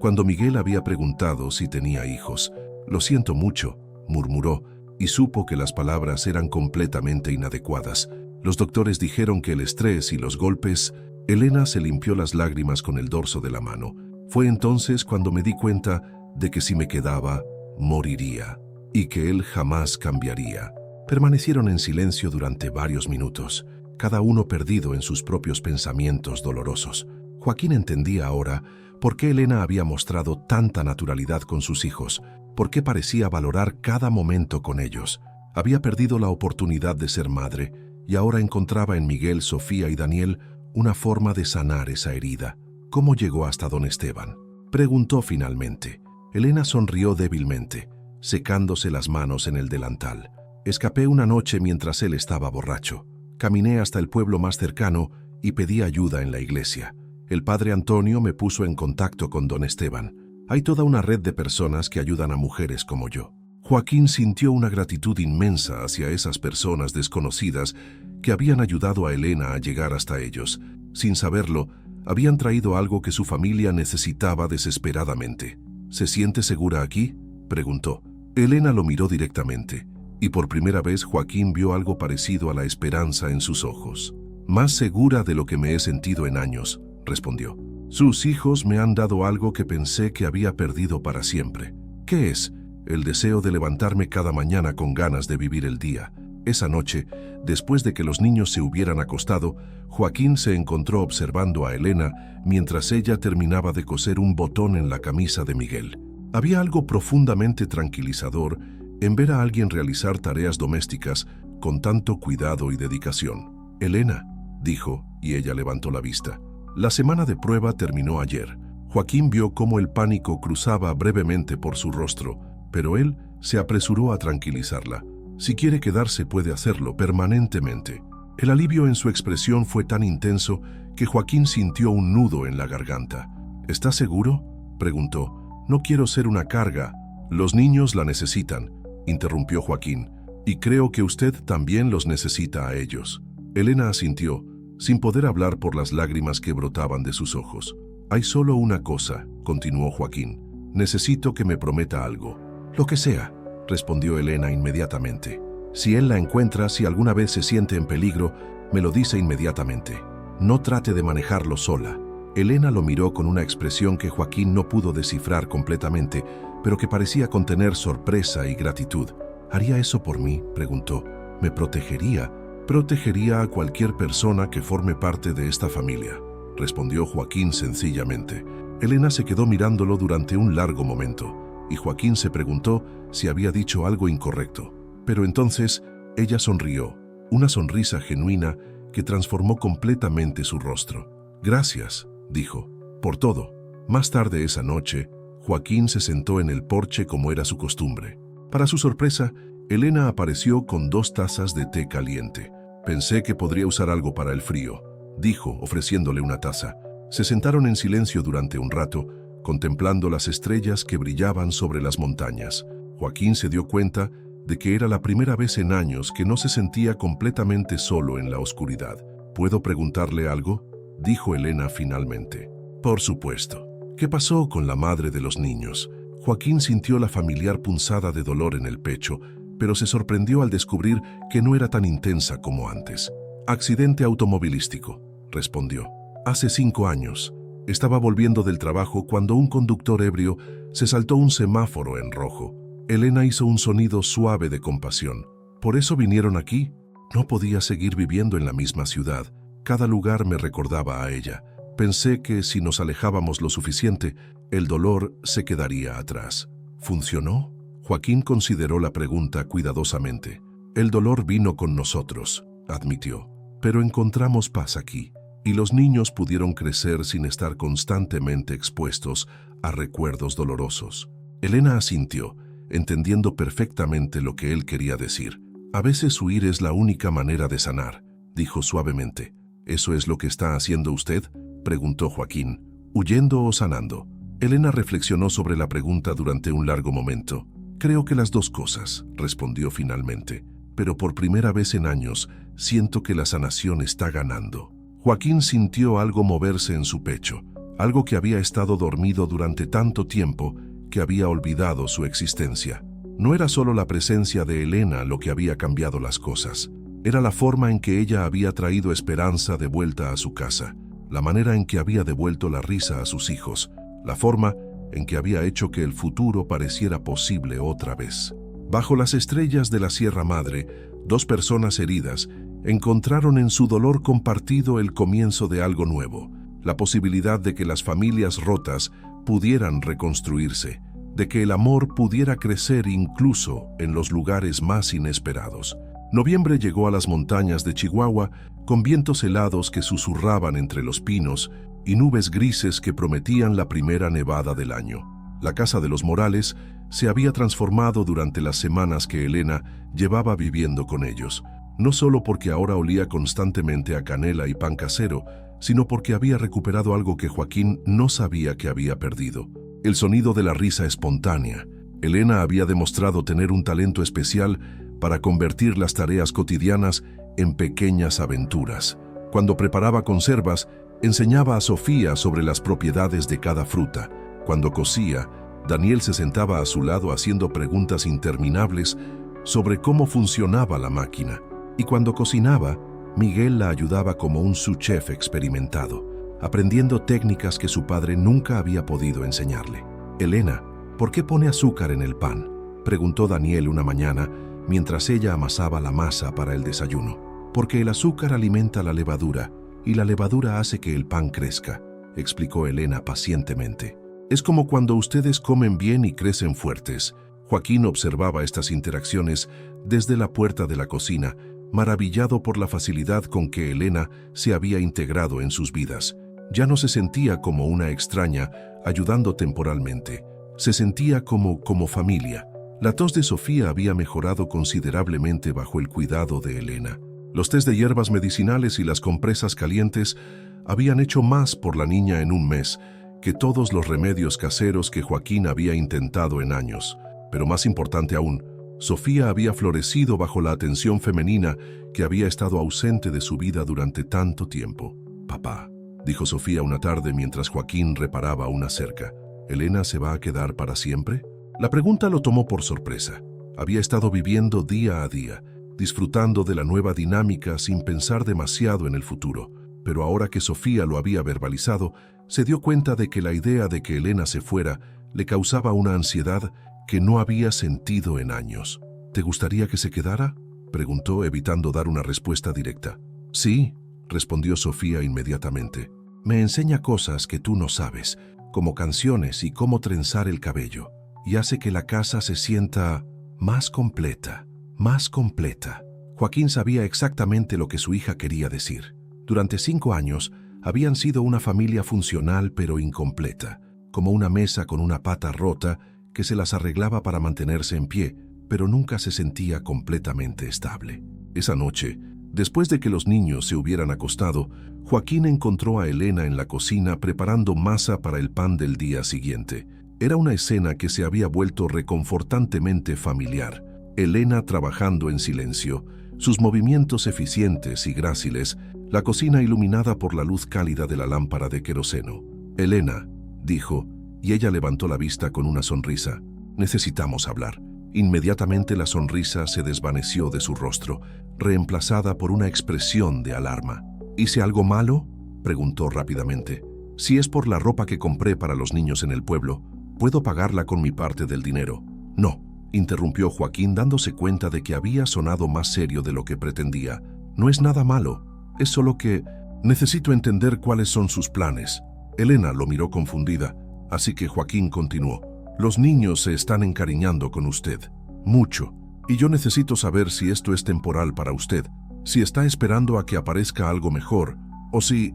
Cuando Miguel había preguntado si tenía hijos, «Lo siento mucho», murmuró, y supo que las palabras eran completamente inadecuadas. Los doctores dijeron que el estrés y los golpes... Elena se limpió las lágrimas con el dorso de la mano. Fue entonces cuando me di cuenta de que si me quedaba, moriría, y que él jamás cambiaría. Permanecieron en silencio durante varios minutos, cada uno perdido en sus propios pensamientos dolorosos. Joaquín entendía ahora por qué Elena había mostrado tanta naturalidad con sus hijos, por qué parecía valorar cada momento con ellos. Había perdido la oportunidad de ser madre y ahora encontraba en Miguel, Sofía y Daniel una forma de sanar esa herida. ¿Cómo llegó hasta don Esteban?, preguntó finalmente. Elena sonrió débilmente, secándose las manos en el delantal. Escapé una noche mientras él estaba borracho. Caminé hasta el pueblo más cercano y pedí ayuda en la iglesia. El padre Antonio me puso en contacto con don Esteban. Hay toda una red de personas que ayudan a mujeres como yo. Joaquín sintió una gratitud inmensa hacia esas personas desconocidas que habían ayudado a Elena a llegar hasta ellos. Sin saberlo, habían traído algo que su familia necesitaba desesperadamente. ¿Se siente segura aquí?, preguntó. Elena lo miró directamente, y por primera vez Joaquín vio algo parecido a la esperanza en sus ojos. «Más segura de lo que me he sentido en años», respondió. «Sus hijos me han dado algo que pensé que había perdido para siempre. ¿Qué es? El deseo de levantarme cada mañana con ganas de vivir el día». Esa noche, después de que los niños se hubieran acostado, Joaquín se encontró observando a Elena mientras ella terminaba de coser un botón en la camisa de Miguel. Había algo profundamente tranquilizador en ver a alguien realizar tareas domésticas con tanto cuidado y dedicación. «Elena», dijo, y ella levantó la vista. La semana de prueba terminó ayer. Joaquín vio cómo el pánico cruzaba brevemente por su rostro, pero él se apresuró a tranquilizarla. Si quiere quedarse, puede hacerlo permanentemente. El alivio en su expresión fue tan intenso que Joaquín sintió un nudo en la garganta. «¿Está seguro?», preguntó. «No quiero ser una carga». «Los niños la necesitan», interrumpió Joaquín, «y creo que usted también los necesita a ellos». Elena asintió, sin poder hablar por las lágrimas que brotaban de sus ojos. «Hay solo una cosa», continuó Joaquín. «Necesito que me prometa algo». «Lo que sea», respondió Elena inmediatamente. «Si él la encuentra, si alguna vez se siente en peligro, me lo dice inmediatamente. No trate de manejarlo sola». Elena lo miró con una expresión que Joaquín no pudo descifrar completamente, pero que parecía contener sorpresa y gratitud. «¿Haría eso por mí?», preguntó. «¿Me protegería?» «Protegería a cualquier persona que forme parte de esta familia», respondió Joaquín sencillamente. Elena se quedó mirándolo durante un largo momento, y Joaquín se preguntó si había dicho algo incorrecto. Pero entonces ella sonrió, una sonrisa genuina que transformó completamente su rostro. «Gracias», dijo, «por todo». Más tarde esa noche, Joaquín se sentó en el porche como era su costumbre. Para su sorpresa, Elena apareció con 2 tazas de té caliente. «Pensé que podría usar algo para el frío», dijo, ofreciéndole una taza. Se sentaron en silencio durante un rato, contemplando las estrellas que brillaban sobre las montañas. Joaquín se dio cuenta de que era la primera vez en años que no se sentía completamente solo en la oscuridad. «¿Puedo preguntarle algo?», dijo Elena finalmente. «Por supuesto». «¿Qué pasó con la madre de los niños?». Joaquín sintió la familiar punzada de dolor en el pecho, pero se sorprendió al descubrir que no era tan intensa como antes. «Accidente automovilístico», respondió. «Hace 5 años. Estaba volviendo del trabajo cuando un conductor ebrio se saltó un semáforo en rojo». Elena hizo un sonido suave de compasión. «¿Por eso vinieron aquí?». No podía seguir viviendo en la misma ciudad. Cada lugar me recordaba a ella. Pensé que si nos alejábamos lo suficiente, el dolor se quedaría atrás. ¿Funcionó?». Joaquín consideró la pregunta cuidadosamente. «El dolor vino con nosotros», admitió. «Pero encontramos paz aquí, y los niños pudieron crecer sin estar constantemente expuestos a recuerdos dolorosos». Elena asintió, entendiendo perfectamente lo que él quería decir. «A veces huir es la única manera de sanar», dijo suavemente. «¿Eso es lo que está haciendo usted?», preguntó Joaquín. «¿Huyendo o sanando?». Elena reflexionó sobre la pregunta durante un largo momento. «Creo que las 2 cosas», respondió finalmente. «Pero por primera vez en años, siento que la sanación está ganando». Joaquín sintió algo moverse en su pecho, algo que había estado dormido durante tanto tiempo que había olvidado su existencia. No era solo la presencia de Elena lo que había cambiado las cosas. Era la forma en que ella había traído esperanza de vuelta a su casa, la manera en que había devuelto la risa a sus hijos, la forma en que había hecho que el futuro pareciera posible otra vez. Bajo las estrellas de la Sierra Madre, dos personas heridas encontraron en su dolor compartido el comienzo de algo nuevo, la posibilidad de que las familias rotas pudieran reconstruirse, de que el amor pudiera crecer incluso en los lugares más inesperados. Noviembre llegó a las montañas de Chihuahua con vientos helados que susurraban entre los pinos y nubes grises que prometían la primera nevada del año. La casa de los Morales se había transformado durante las semanas que Elena llevaba viviendo con ellos, no solo porque ahora olía constantemente a canela y pan casero, sino porque había recuperado algo que Joaquín no sabía que había perdido: el sonido de la risa espontánea. Elena había demostrado tener un talento especial para convertir las tareas cotidianas en pequeñas aventuras. Cuando preparaba conservas, enseñaba a Sofía sobre las propiedades de cada fruta. Cuando cosía, Daniel se sentaba a su lado haciendo preguntas interminables sobre cómo funcionaba la máquina. Y cuando cocinaba, Miguel la ayudaba como un sous-chef experimentado, aprendiendo técnicas que su padre nunca había podido enseñarle. «Elena, ¿por qué pone azúcar en el pan?», preguntó Daniel una mañana mientras ella amasaba la masa para el desayuno. «Porque el azúcar alimenta la levadura y la levadura hace que el pan crezca», explicó Elena pacientemente. «Es como cuando ustedes comen bien y crecen fuertes». Joaquín observaba estas interacciones desde la puerta de la cocina, maravillado por la facilidad con que Elena se había integrado en sus vidas. Ya no se sentía como una extraña ayudando temporalmente. Se sentía como familia. La tos de Sofía había mejorado considerablemente bajo el cuidado de Elena. Los tés de hierbas medicinales y las compresas calientes habían hecho más por la niña en un mes que todos los remedios caseros que Joaquín había intentado en años. Pero más importante aún, Sofía había florecido bajo la atención femenina que había estado ausente de su vida durante tanto tiempo. «Papá», dijo Sofía una tarde mientras Joaquín reparaba una cerca, «¿Elena se va a quedar para siempre?». La pregunta lo tomó por sorpresa. Había estado viviendo día a día, disfrutando de la nueva dinámica sin pensar demasiado en el futuro. Pero ahora que Sofía lo había verbalizado, se dio cuenta de que la idea de que Elena se fuera le causaba una ansiedad que no había sentido en años. «¿Te gustaría que se quedara?», preguntó, evitando dar una respuesta directa. «Sí», respondió Sofía inmediatamente. «Me enseña cosas que tú no sabes, como canciones y cómo trenzar el cabello, y hace que la casa se sienta más completa, más completa». Joaquín sabía exactamente lo que su hija quería decir. Durante 5 años habían sido una familia funcional pero incompleta, como una mesa con una pata rota que se las arreglaba para mantenerse en pie, pero nunca se sentía completamente estable. Esa noche, después de que los niños se hubieran acostado, Joaquín encontró a Elena en la cocina preparando masa para el pan del día siguiente. Era una escena que se había vuelto reconfortantemente familiar. Elena trabajando en silencio, sus movimientos eficientes y gráciles, la cocina iluminada por la luz cálida de la lámpara de queroseno. «Elena», dijo, y ella levantó la vista con una sonrisa. «Necesitamos hablar». Inmediatamente la sonrisa se desvaneció de su rostro, reemplazada por una expresión de alarma. «¿Hice algo malo?», preguntó rápidamente. «Si es por la ropa que compré para los niños en el pueblo, puedo pagarla con mi parte del dinero». «No», interrumpió Joaquín dándose cuenta de que había sonado más serio de lo que pretendía. «No es nada malo, es solo que necesito entender cuáles son sus planes». Elena lo miró confundida. Así que Joaquín continuó. «Los niños se están encariñando con usted, mucho, y yo necesito saber si esto es temporal para usted, si está esperando a que aparezca algo mejor, o si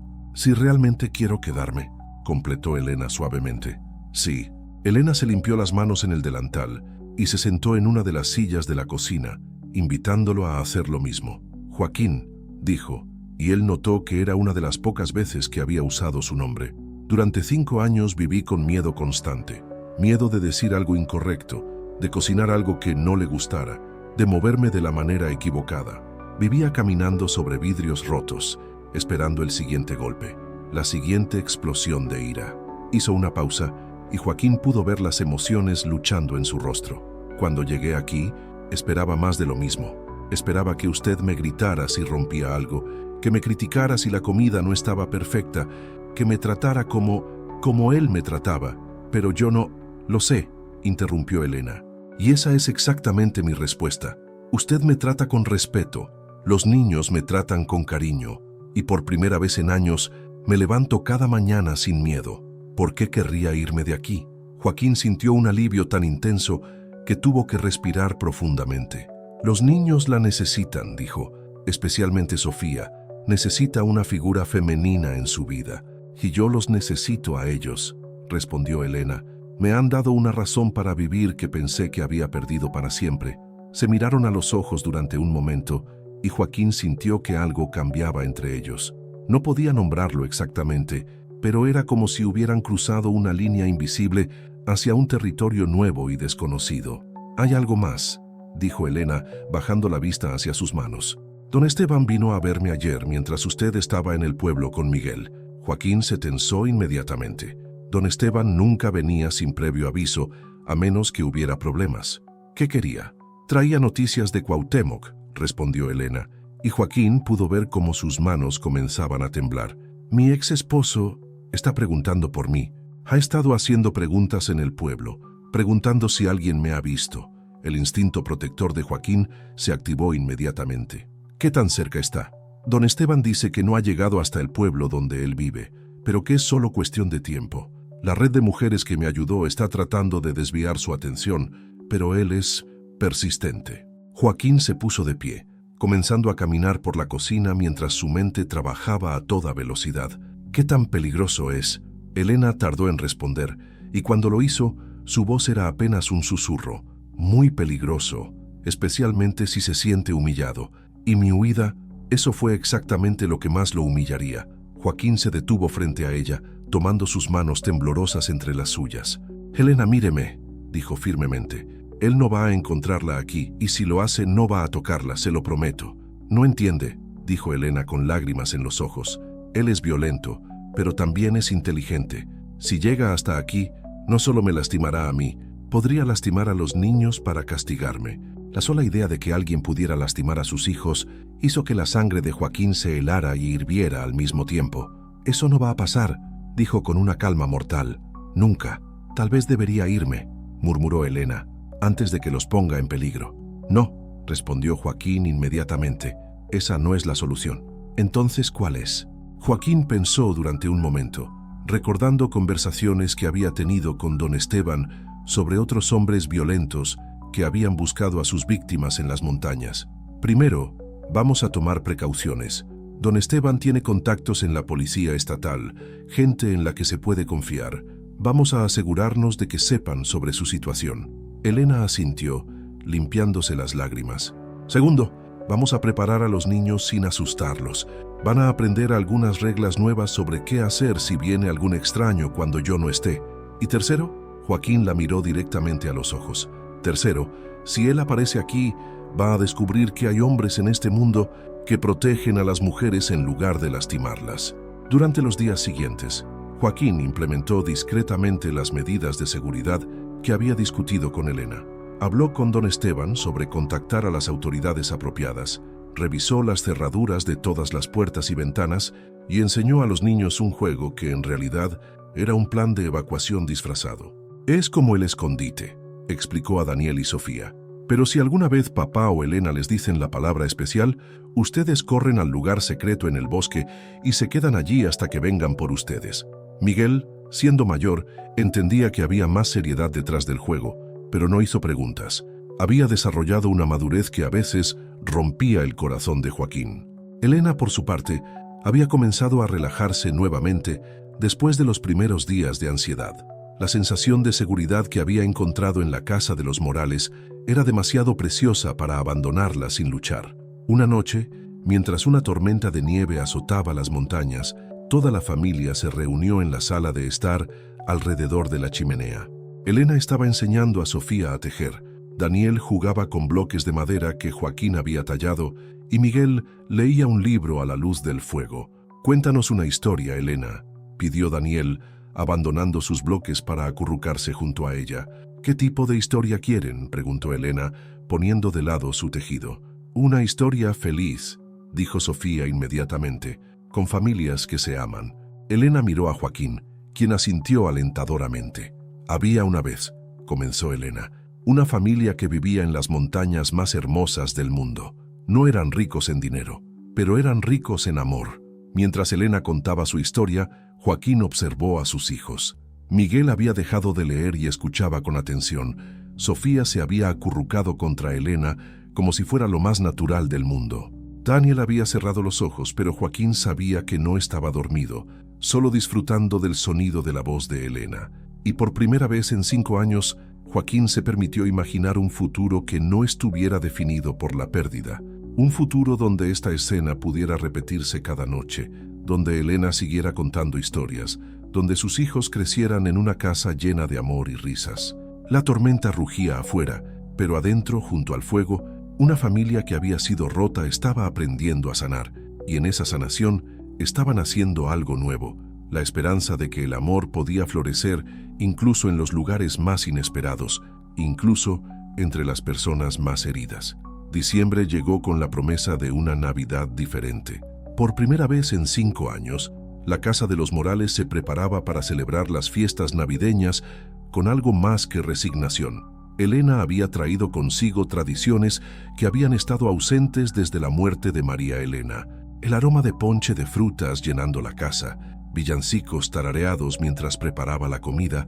realmente quiero quedarme», completó Elena suavemente. «Sí». Elena se limpió las manos en el delantal y se sentó en una de las sillas de la cocina, invitándolo a hacer lo mismo. «Joaquín», dijo, y él notó que era una de las pocas veces que había usado su nombre. «Durante 5 años viví con miedo constante. Miedo de decir algo incorrecto, de cocinar algo que no le gustara, de moverme de la manera equivocada. Vivía caminando sobre vidrios rotos, esperando el siguiente golpe. la siguiente explosión de ira. Hizo una pausa y Joaquín pudo ver las emociones luchando en su rostro. Cuando llegué aquí, esperaba más de lo mismo. Esperaba que usted me gritara si rompía algo, que me criticara si la comida no estaba perfecta, que me tratara como él me trataba. Pero yo no... Lo sé, interrumpió Elena. Y esa es exactamente mi respuesta. Usted me trata con respeto, los niños me tratan con cariño, y por primera vez en años me levanto cada mañana sin miedo. ¿Por qué querría irme de aquí? Joaquín sintió un alivio tan intenso que tuvo que respirar profundamente. Los niños la necesitan, dijo, especialmente Sofía. Necesita una figura femenina en su vida. Y yo los necesito a ellos, respondió Elena. Me han dado una razón para vivir que pensé que había perdido para siempre. Se miraron a los ojos durante un momento y Joaquín sintió que algo cambiaba entre ellos. No podía nombrarlo exactamente, pero era como si hubieran cruzado una línea invisible hacia un territorio nuevo y desconocido. «Hay algo más», dijo Elena, bajando la vista hacia sus manos. «Don Esteban vino a verme ayer mientras usted estaba en el pueblo con Miguel». Joaquín se tensó inmediatamente. Don Esteban nunca venía sin previo aviso, a menos que hubiera problemas. ¿Qué quería? Traía noticias de Cuauhtémoc, respondió Elena, y Joaquín pudo ver cómo sus manos comenzaban a temblar. Mi ex esposo está preguntando por mí. Ha estado haciendo preguntas en el pueblo, preguntando si alguien me ha visto. El instinto protector de Joaquín se activó inmediatamente. ¿Qué tan cerca está? Don Esteban dice que no ha llegado hasta el pueblo donde él vive, pero que es solo cuestión de tiempo. La red de mujeres que me ayudó está tratando de desviar su atención, pero él es persistente. Joaquín se puso de pie, comenzando a caminar por la cocina mientras su mente trabajaba a toda velocidad. ¿Qué tan peligroso es? Elena tardó en responder, y cuando lo hizo, su voz era apenas un susurro. Muy peligroso, especialmente si se siente humillado. Y mi huida, eso fue exactamente lo que más lo humillaría. Joaquín se detuvo frente a ella, tomando sus manos temblorosas entre las suyas. Elena, míreme, dijo firmemente. Él no va a encontrarla aquí, y si lo hace no va a tocarla, se lo prometo. No entiende, dijo Elena con lágrimas en los ojos. Él es violento, pero también es inteligente. Si llega hasta aquí, no solo me lastimará a mí, podría lastimar a los niños para castigarme. La sola idea de que alguien pudiera lastimar a sus hijos hizo que la sangre de Joaquín se helara y hirviera al mismo tiempo. Eso no va a pasar, dijo con una calma mortal. Nunca. Tal vez debería irme, murmuró Elena, antes de que los ponga en peligro. No, respondió Joaquín inmediatamente. Esa no es la solución. Entonces, ¿cuál es? Joaquín pensó durante un momento, recordando conversaciones que había tenido con don Esteban sobre otros hombres violentos que habían buscado a sus víctimas en las montañas. Primero, vamos a tomar precauciones. Don Esteban tiene contactos en la policía estatal, gente en la que se puede confiar. Vamos a asegurarnos de que sepan sobre su situación. Elena asintió, limpiándose las lágrimas. Segundo, vamos a preparar a los niños sin asustarlos. Van a aprender algunas reglas nuevas sobre qué hacer si viene algún extraño cuando yo no esté. Y tercero, Joaquín la miró directamente a los ojos. Tercero, si él aparece aquí, va a descubrir que hay hombres en este mundo que protegen a las mujeres en lugar de lastimarlas. Durante los días siguientes, Joaquín implementó discretamente las medidas de seguridad que había discutido con Elena. Habló con don Esteban sobre contactar a las autoridades apropiadas, revisó las cerraduras de todas las puertas y ventanas y enseñó a los niños un juego que en realidad era un plan de evacuación disfrazado. Es como el escondite, explicó a Daniel y Sofía. Pero si alguna vez papá o Elena les dicen la palabra especial, ustedes corren al lugar secreto en el bosque y se quedan allí hasta que vengan por ustedes. Miguel, siendo mayor, entendía que había más seriedad detrás del juego, pero no hizo preguntas. Había desarrollado una madurez que a veces rompía el corazón de Joaquín. Elena, por su parte, había comenzado a relajarse nuevamente después de los primeros días de ansiedad. La sensación de seguridad que había encontrado en la casa de los Morales era demasiado preciosa para abandonarla sin luchar. Una noche, mientras una tormenta de nieve azotaba las montañas, toda la familia se reunió en la sala de estar alrededor de la chimenea. Elena estaba enseñando a Sofía a tejer, Daniel jugaba con bloques de madera que Joaquín había tallado y Miguel leía un libro a la luz del fuego. Cuéntanos una historia, Elena, pidió Daniel, abandonando sus bloques para acurrucarse junto a ella. ¿Qué tipo de historia quieren?, preguntó Elena, poniendo de lado su tejido. Una historia feliz, dijo Sofía inmediatamente, con familias que se aman. Elena miró a Joaquín, quien asintió alentadoramente. Había una vez, comenzó Elena, una familia que vivía en las montañas más hermosas del mundo. No eran ricos en dinero, pero eran ricos en amor. Mientras Elena contaba su historia, Joaquín observó a sus hijos. Miguel había dejado de leer y escuchaba con atención. Sofía se había acurrucado contra Elena como si fuera lo más natural del mundo. Daniel había cerrado los ojos, pero Joaquín sabía que no estaba dormido, solo disfrutando del sonido de la voz de Elena. Y por primera vez en 5 años, Joaquín se permitió imaginar un futuro que no estuviera definido por la pérdida. Un futuro donde esta escena pudiera repetirse cada noche, donde Elena siguiera contando historias, donde sus hijos crecieran en una casa llena de amor y risas. La tormenta rugía afuera, pero adentro, junto al fuego, una familia que había sido rota estaba aprendiendo a sanar, y en esa sanación estaban haciendo algo nuevo, la esperanza de que el amor podía florecer incluso en los lugares más inesperados, incluso entre las personas más heridas. Diciembre llegó con la promesa de una Navidad diferente. Por primera vez en 5 años, la casa de los Morales se preparaba para celebrar las fiestas navideñas con algo más que resignación. Elena había traído consigo tradiciones que habían estado ausentes desde la muerte de María Elena. El aroma de ponche de frutas llenando la casa, villancicos tarareados mientras preparaba la comida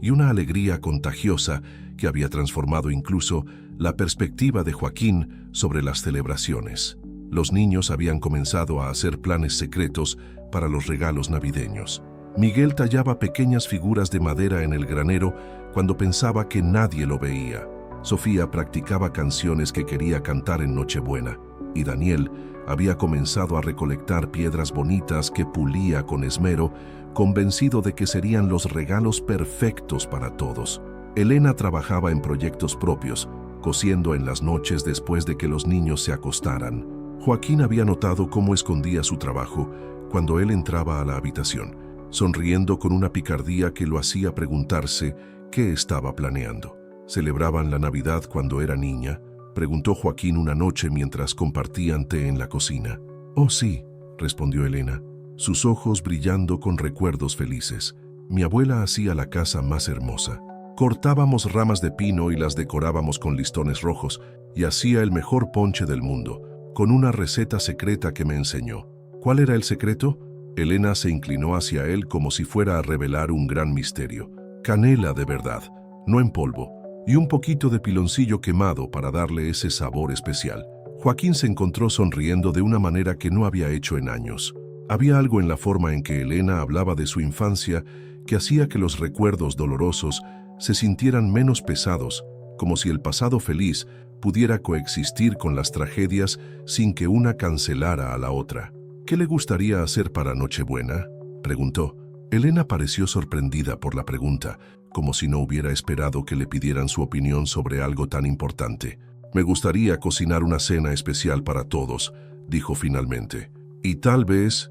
y una alegría contagiosa que había transformado incluso la perspectiva de Joaquín sobre las celebraciones. Los niños habían comenzado a hacer planes secretos para los regalos navideños. Miguel tallaba pequeñas figuras de madera en el granero cuando pensaba que nadie lo veía. Sofía practicaba canciones que quería cantar en Nochebuena, y Daniel había comenzado a recolectar piedras bonitas que pulía con esmero, convencido de que serían los regalos perfectos para todos. Elena trabajaba en proyectos propios, cosiendo en las noches después de que los niños se acostaran. Joaquín había notado cómo escondía su trabajo cuando él entraba a la habitación, sonriendo con una picardía que lo hacía preguntarse qué estaba planeando. ¿Celebraban la Navidad cuando era niña?, preguntó Joaquín una noche mientras compartían té en la cocina. «Oh, sí», respondió Elena, sus ojos brillando con recuerdos felices. «Mi abuela hacía la casa más hermosa. Cortábamos ramas de pino y las decorábamos con listones rojos, y hacía el mejor ponche del mundo, con una receta secreta que me enseñó». «¿Cuál era el secreto?». Elena se inclinó hacia él como si fuera a revelar un gran misterio. «Canela de verdad, no en polvo, y un poquito de piloncillo quemado para darle ese sabor especial». Joaquín se encontró sonriendo de una manera que no había hecho en años. Había algo en la forma en que Elena hablaba de su infancia que hacía que los recuerdos dolorosos se sintieran menos pesados, como si el pasado feliz pudiera coexistir con las tragedias sin que una cancelara a la otra. «¿Qué le gustaría hacer para Nochebuena?», preguntó. Elena pareció sorprendida por la pregunta, como si no hubiera esperado que le pidieran su opinión sobre algo tan importante. «Me gustaría cocinar una cena especial para todos», dijo finalmente. «Y tal vez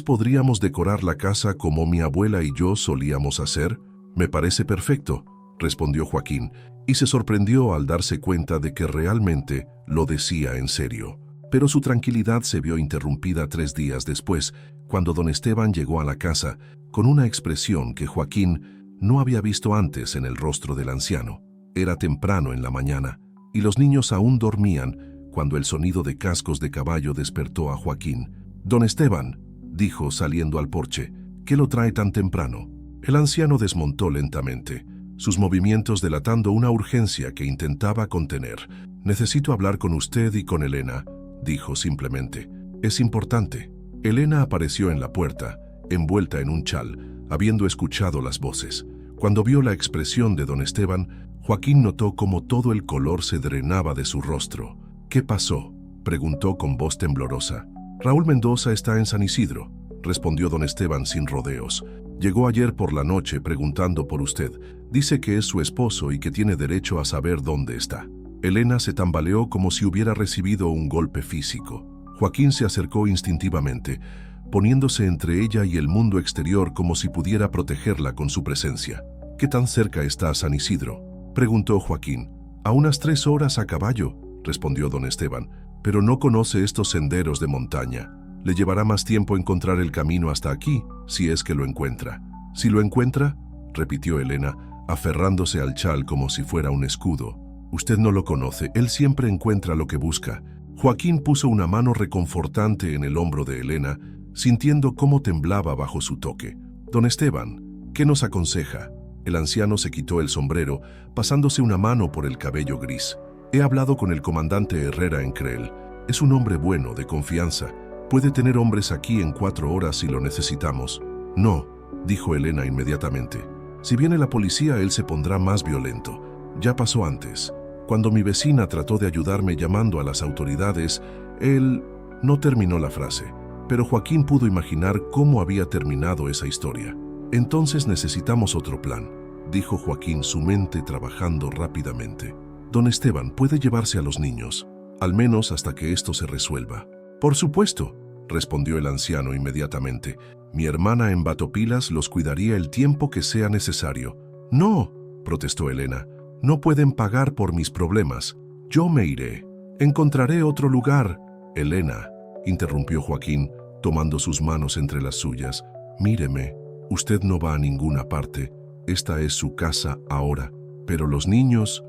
podríamos decorar la casa como mi abuela y yo solíamos hacer». «Me parece perfecto», respondió Joaquín, y se sorprendió al darse cuenta de que realmente lo decía en serio. Pero su tranquilidad se vio interrumpida 3 días después, cuando don Esteban llegó a la casa con una expresión que Joaquín no había visto antes en el rostro del anciano. Era temprano en la mañana, y los niños aún dormían cuando el sonido de cascos de caballo despertó a Joaquín. «Don Esteban», dijo saliendo al porche, «¿qué lo trae tan temprano?». El anciano desmontó lentamente, sus movimientos delatando una urgencia que intentaba contener. «Necesito hablar con usted y con Elena», dijo simplemente. «Es importante». Elena apareció en la puerta, envuelta en un chal, habiendo escuchado las voces. Cuando vio la expresión de don Esteban, Joaquín notó cómo todo el color se drenaba de su rostro. «¿Qué pasó?», preguntó con voz temblorosa. «Raúl Mendoza está en San Isidro», respondió don Esteban sin rodeos. «Llegó ayer por la noche preguntando por usted. Dice que es su esposo y que tiene derecho a saber dónde está». Elena se tambaleó como si hubiera recibido un golpe físico. Joaquín se acercó instintivamente. poniéndose entre ella y el mundo exterior como si pudiera protegerla con su presencia. ¿Qué tan cerca está San Isidro?, preguntó Joaquín. A unas 3 horas a caballo, respondió don Esteban, pero no conoce estos senderos de montaña. Le llevará más tiempo encontrar el camino hasta aquí, si es que lo encuentra. ¿Si lo encuentra?, repitió Elena, aferrándose al chal como si fuera un escudo. Usted no lo conoce, él siempre encuentra lo que busca. Joaquín puso una mano reconfortante en el hombro de Elena, sintiendo cómo temblaba bajo su toque. Don Esteban, ¿qué nos aconseja? El anciano se quitó el sombrero, pasándose una mano por el cabello gris. He hablado con el comandante Herrera en Creel. Es un hombre bueno, de confianza. Puede tener hombres aquí en 4 horas si lo necesitamos. No, dijo Elena inmediatamente. Si viene la policía, él se pondrá más violento. Ya pasó antes. Cuando mi vecina trató de ayudarme llamando a las autoridades, él... No terminó la frase, pero Joaquín pudo imaginar cómo había terminado esa historia. Entonces necesitamos otro plan, dijo Joaquín, su mente trabajando rápidamente. Don Esteban puede llevarse a los niños, al menos hasta que esto se resuelva. Por supuesto, respondió el anciano inmediatamente. Mi hermana en Batopilas los cuidaría el tiempo que sea necesario. No, protestó Elena, no pueden pagar por mis problemas. Yo me iré. Encontraré otro lugar. Elena, interrumpió Joaquín, tomando sus manos entre las suyas. Míreme, usted no va a ninguna parte. Esta es su casa ahora. Pero los niños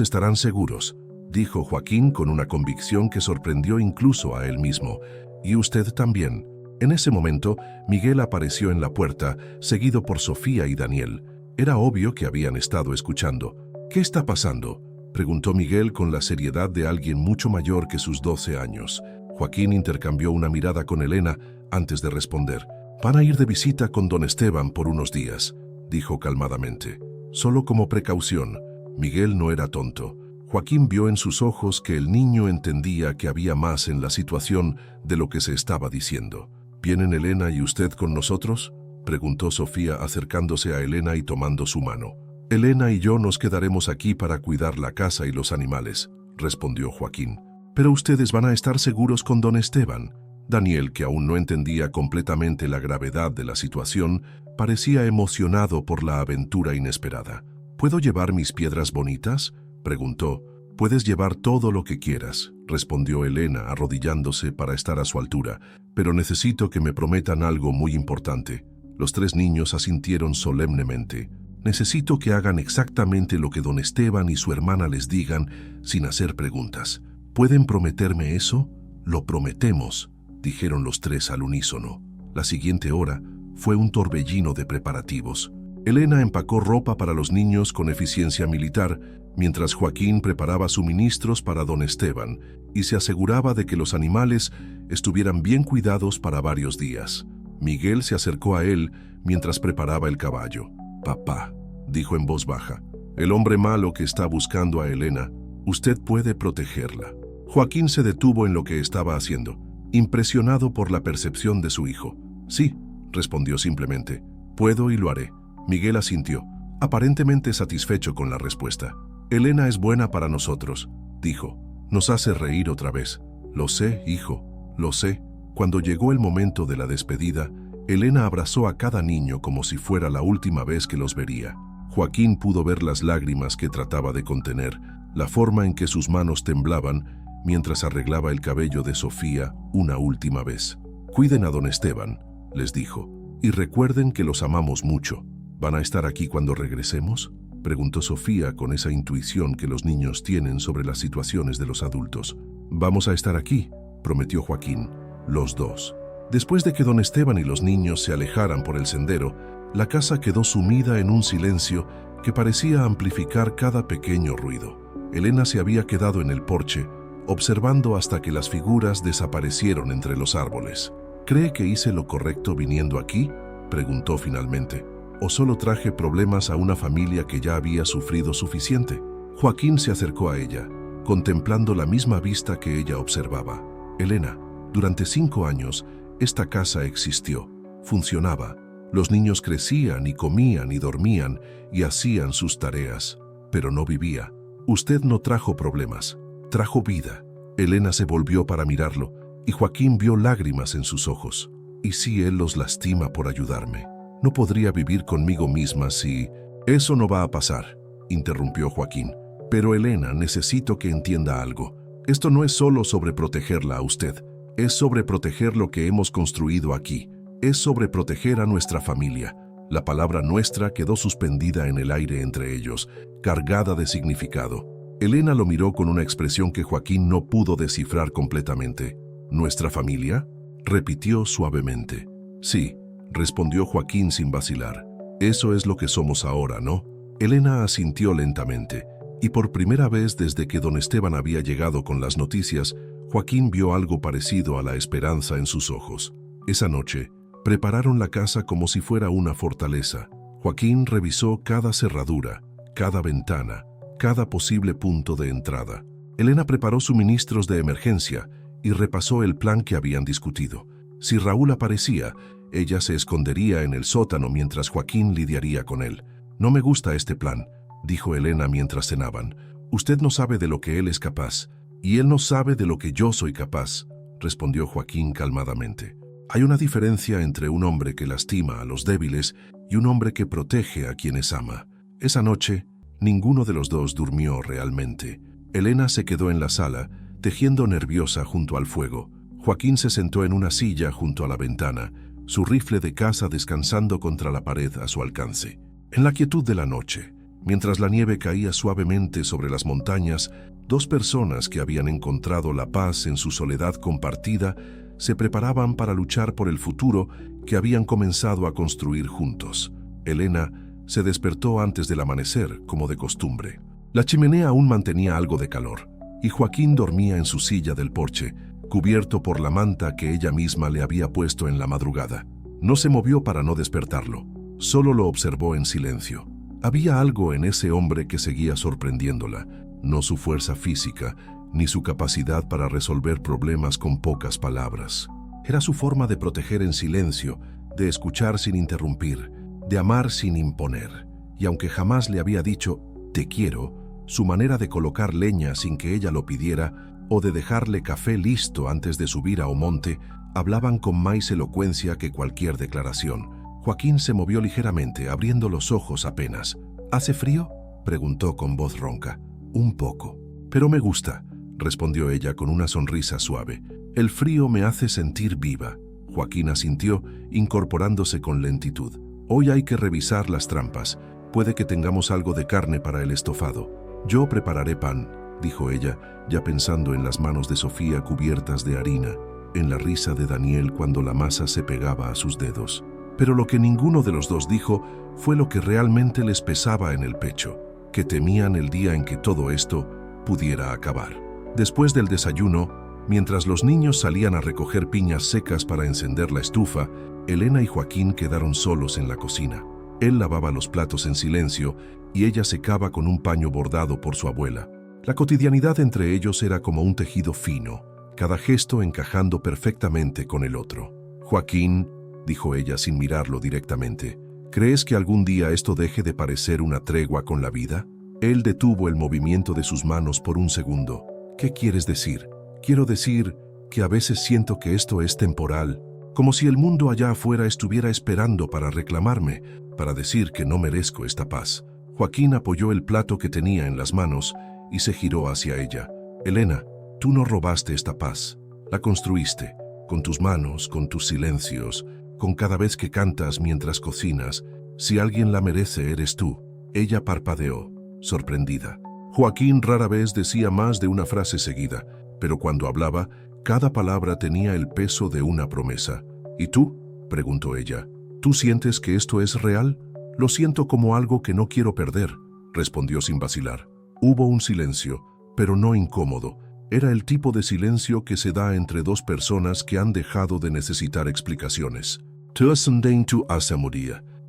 estarán seguros, dijo Joaquín con una convicción que sorprendió incluso a él mismo. Y usted también. En ese momento, Miguel apareció en la puerta, seguido por Sofía y Daniel. Era obvio que habían estado escuchando. ¿Qué está pasando?, preguntó Miguel con la seriedad de alguien mucho mayor que sus 12 años. Joaquín intercambió una mirada con Elena antes de responder. Van a ir de visita con don Esteban por unos días, dijo calmadamente. Solo como precaución. Miguel no era tonto. Joaquín vio en sus ojos que el niño entendía que había más en la situación de lo que se estaba diciendo. ¿Vienen Elena y usted con nosotros?, preguntó Sofía acercándose a Elena y tomando su mano. Elena y yo nos quedaremos aquí para cuidar la casa y los animales, respondió Joaquín. Pero ustedes van a estar seguros con don Esteban. Daniel, que aún no entendía completamente la gravedad de la situación, parecía emocionado por la aventura inesperada. ¿Puedo llevar mis piedras bonitas?, preguntó. Puedes llevar todo lo que quieras, respondió Elena arrodillándose para estar a su altura, pero necesito que me prometan algo muy importante. Los 3 niños asintieron solemnemente. Necesito que hagan exactamente lo que don Esteban y su hermana les digan sin hacer preguntas. ¿Pueden prometerme eso? Lo prometemos, dijeron los 3 al unísono. La siguiente hora fue un torbellino de preparativos. Elena empacó ropa para los niños con eficiencia militar, mientras Joaquín preparaba suministros para don Esteban y se aseguraba de que los animales estuvieran bien cuidados para varios días. Miguel se acercó a él mientras preparaba el caballo. Papá, dijo en voz baja, el hombre malo que está buscando a Elena, usted puede protegerla. Joaquín se detuvo en lo que estaba haciendo, impresionado por la percepción de su hijo. Sí, respondió simplemente, puedo y lo haré. Miguel asintió, aparentemente satisfecho con la respuesta. Elena es buena para nosotros, dijo. Nos hace reír otra vez. Lo sé, hijo, lo sé. Cuando llegó el momento de la despedida, Elena abrazó a cada niño como si fuera la última vez que los vería. Joaquín pudo ver las lágrimas que trataba de contener, la forma en que sus manos temblaban mientras arreglaba el cabello de Sofía una última vez. Cuiden a don Esteban, les dijo, y recuerden que los amamos mucho. ¿Van a estar aquí cuando regresemos?, preguntó Sofía con esa intuición que los niños tienen sobre las situaciones de los adultos. Vamos a estar aquí, prometió Joaquín, los 2. Después de que don Esteban y los niños se alejaran por el sendero, la casa quedó sumida en un silencio que parecía amplificar cada pequeño ruido. Elena se había quedado en el porche, observando hasta que las figuras desaparecieron entre los árboles. ¿Cree que hice lo correcto viniendo aquí?, preguntó finalmente. ¿O solo traje problemas a una familia que ya había sufrido suficiente? Joaquín se acercó a ella, contemplando la misma vista que ella observaba. Elena, durante 5 años, esta casa existió, funcionaba. Los niños crecían y comían y dormían y hacían sus tareas, pero no vivía. Usted no trajo problemas, trajo vida. Elena se volvió para mirarlo y Joaquín vio lágrimas en sus ojos. ¿Y si él los lastima por ayudarme? No podría vivir conmigo misma si... Eso no va a pasar, interrumpió Joaquín. Pero Elena, necesito que entienda algo. Esto no es solo sobre protegerla a usted. Es sobre proteger lo que hemos construido aquí. Es sobre proteger a nuestra familia. La palabra nuestra quedó suspendida en el aire entre ellos, cargada de significado. Elena lo miró con una expresión que Joaquín no pudo descifrar completamente. ¿Nuestra familia?, repitió suavemente. Sí, respondió Joaquín sin vacilar. Eso es lo que somos ahora, ¿no? Elena asintió lentamente, y por primera vez desde que don Esteban había llegado con las noticias, Joaquín vio algo parecido a la esperanza en sus ojos. Esa noche, prepararon la casa como si fuera una fortaleza. Joaquín revisó cada cerradura, cada ventana, cada posible punto de entrada. Elena preparó suministros de emergencia y repasó el plan que habían discutido. Si Raúl aparecía, ella se escondería en el sótano mientras Joaquín lidiaría con él. «No me gusta este plan», dijo Elena mientras cenaban. «Usted no sabe de lo que él es capaz, y él no sabe de lo que yo soy capaz», respondió Joaquín calmadamente. «Hay una diferencia entre un hombre que lastima a los débiles y un hombre que protege a quienes ama». Esa noche, ninguno de los dos durmió realmente. Elena se quedó en la sala, tejiendo nerviosa junto al fuego. Joaquín se sentó en una silla junto a la ventana, su rifle de caza descansando contra la pared a su alcance. En la quietud de la noche, mientras la nieve caía suavemente sobre las montañas, dos personas que habían encontrado la paz en su soledad compartida se preparaban para luchar por el futuro que habían comenzado a construir juntos. Elena se despertó antes del amanecer, como de costumbre. La chimenea aún mantenía algo de calor, y Joaquín dormía en su silla del porche, cubierto por la manta que ella misma le había puesto en la madrugada. No se movió para no despertarlo, solo lo observó en silencio. Había algo en ese hombre que seguía sorprendiéndola, no su fuerza física, ni su capacidad para resolver problemas con pocas palabras. Era su forma de proteger en silencio, de escuchar sin interrumpir, de amar sin imponer. Y aunque jamás le había dicho «te quiero», su manera de colocar leña sin que ella lo pidiera o de dejarle café listo antes de subir a Omonte hablaban con más elocuencia que cualquier declaración. Joaquín se movió ligeramente, abriendo los ojos apenas. «¿Hace frío?», preguntó con voz ronca. «Un poco. Pero me gusta», respondió ella con una sonrisa suave. «El frío me hace sentir viva». Joaquín asintió, incorporándose con lentitud. «Hoy hay que revisar las trampas. Puede que tengamos algo de carne para el estofado». «Yo prepararé pan», dijo ella, ya pensando en las manos de Sofía cubiertas de harina, en la risa de Daniel cuando la masa se pegaba a sus dedos. Pero lo que ninguno de los dos dijo fue lo que realmente les pesaba en el pecho, que temían el día en que todo esto pudiera acabar. Después del desayuno, mientras los niños salían a recoger piñas secas para encender la estufa, Elena y Joaquín quedaron solos en la cocina. Él lavaba los platos en silencio y ella secaba con un paño bordado por su abuela. La cotidianidad entre ellos era como un tejido fino, cada gesto encajando perfectamente con el otro. «Joaquín», dijo ella sin mirarlo directamente, «¿crees que algún día esto deje de parecer una tregua con la vida?» Él detuvo el movimiento de sus manos por un segundo. «¿Qué quieres decir?» «Quiero decir que a veces siento que esto es temporal, como si el mundo allá afuera estuviera esperando para reclamarme, para decir que no merezco esta paz». Joaquín apoyó el plato que tenía en las manos y se giró hacia ella. «Elena, tú no robaste esta paz. La construiste, con tus manos, con tus silencios, con cada vez que cantas mientras cocinas. Si alguien la merece, eres tú». Ella parpadeó, sorprendida. Joaquín rara vez decía más de una frase seguida, pero cuando hablaba, cada palabra tenía el peso de una promesa. «¿Y tú?», preguntó ella. «¿Tú sientes que esto es real?» «Lo siento como algo que no quiero perder», respondió sin vacilar. Hubo un silencio, pero no incómodo. Era el tipo de silencio que se da entre dos personas que han dejado de necesitar explicaciones.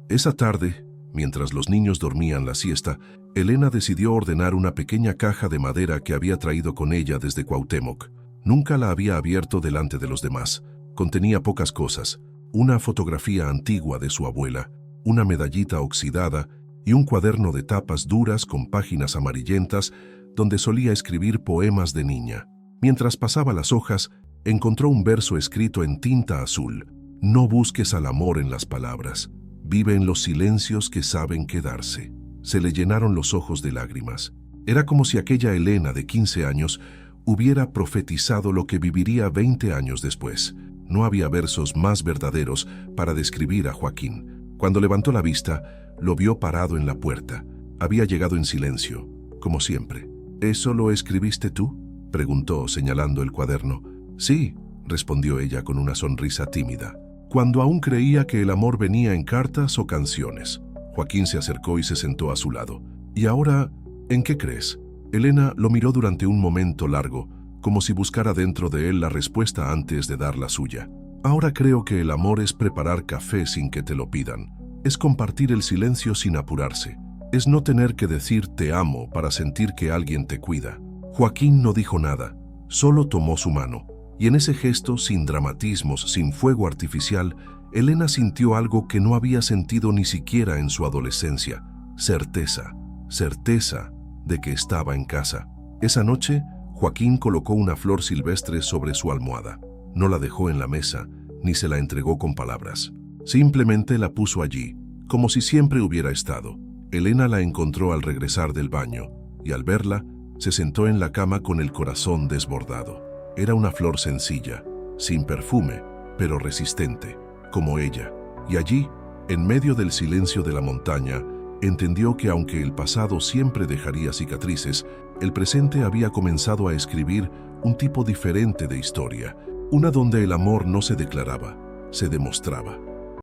Esa tarde, mientras los niños dormían la siesta, Elena decidió ordenar una pequeña caja de madera que había traído con ella desde Cuauhtémoc. Nunca la había abierto delante de los demás. Contenía pocas cosas: una fotografía antigua de su abuela, una medallita oxidada y un cuaderno de tapas duras con páginas amarillentas donde solía escribir poemas de niña. Mientras pasaba las hojas, encontró un verso escrito en tinta azul. No busques al amor en las palabras, vive en los silencios que saben quedarse. Se le llenaron los ojos de lágrimas. Era como si aquella Elena de 15 años hubiera profetizado lo que viviría 20 años después. No había versos más verdaderos para describir a Joaquín. Cuando levantó la vista, lo vio parado en la puerta. Había llegado en silencio, como siempre. ¿Eso lo escribiste tú?, preguntó, señalando el cuaderno. Sí, respondió ella con una sonrisa tímida. Cuando aún creía que el amor venía en cartas o canciones. Joaquín se acercó y se sentó a su lado. ¿Y ahora, en qué crees? Elena lo miró durante un momento largo, como si buscara dentro de él la respuesta antes de dar la suya. Ahora creo que el amor es preparar café sin que te lo pidan. Es compartir el silencio sin apurarse. Es no tener que decir te amo para sentir que alguien te cuida. Joaquín no dijo nada, solo tomó su mano. Y en ese gesto, sin dramatismos, sin fuego artificial, Elena sintió algo que no había sentido ni siquiera en su adolescencia. Certeza de que estaba en casa. Esa noche, Joaquín colocó una flor silvestre sobre su almohada. No la dejó en la mesa, ni se la entregó con palabras. Simplemente la puso allí, como si siempre hubiera estado. Elena la encontró al regresar del baño, y al verla, se sentó en la cama con el corazón desbordado. Era una flor sencilla, sin perfume, pero resistente, como ella. Y allí, en medio del silencio de la montaña, entendió que aunque el pasado siempre dejaría cicatrices, el presente había comenzado a escribir un tipo diferente de historia, una donde el amor no se declaraba, se demostraba.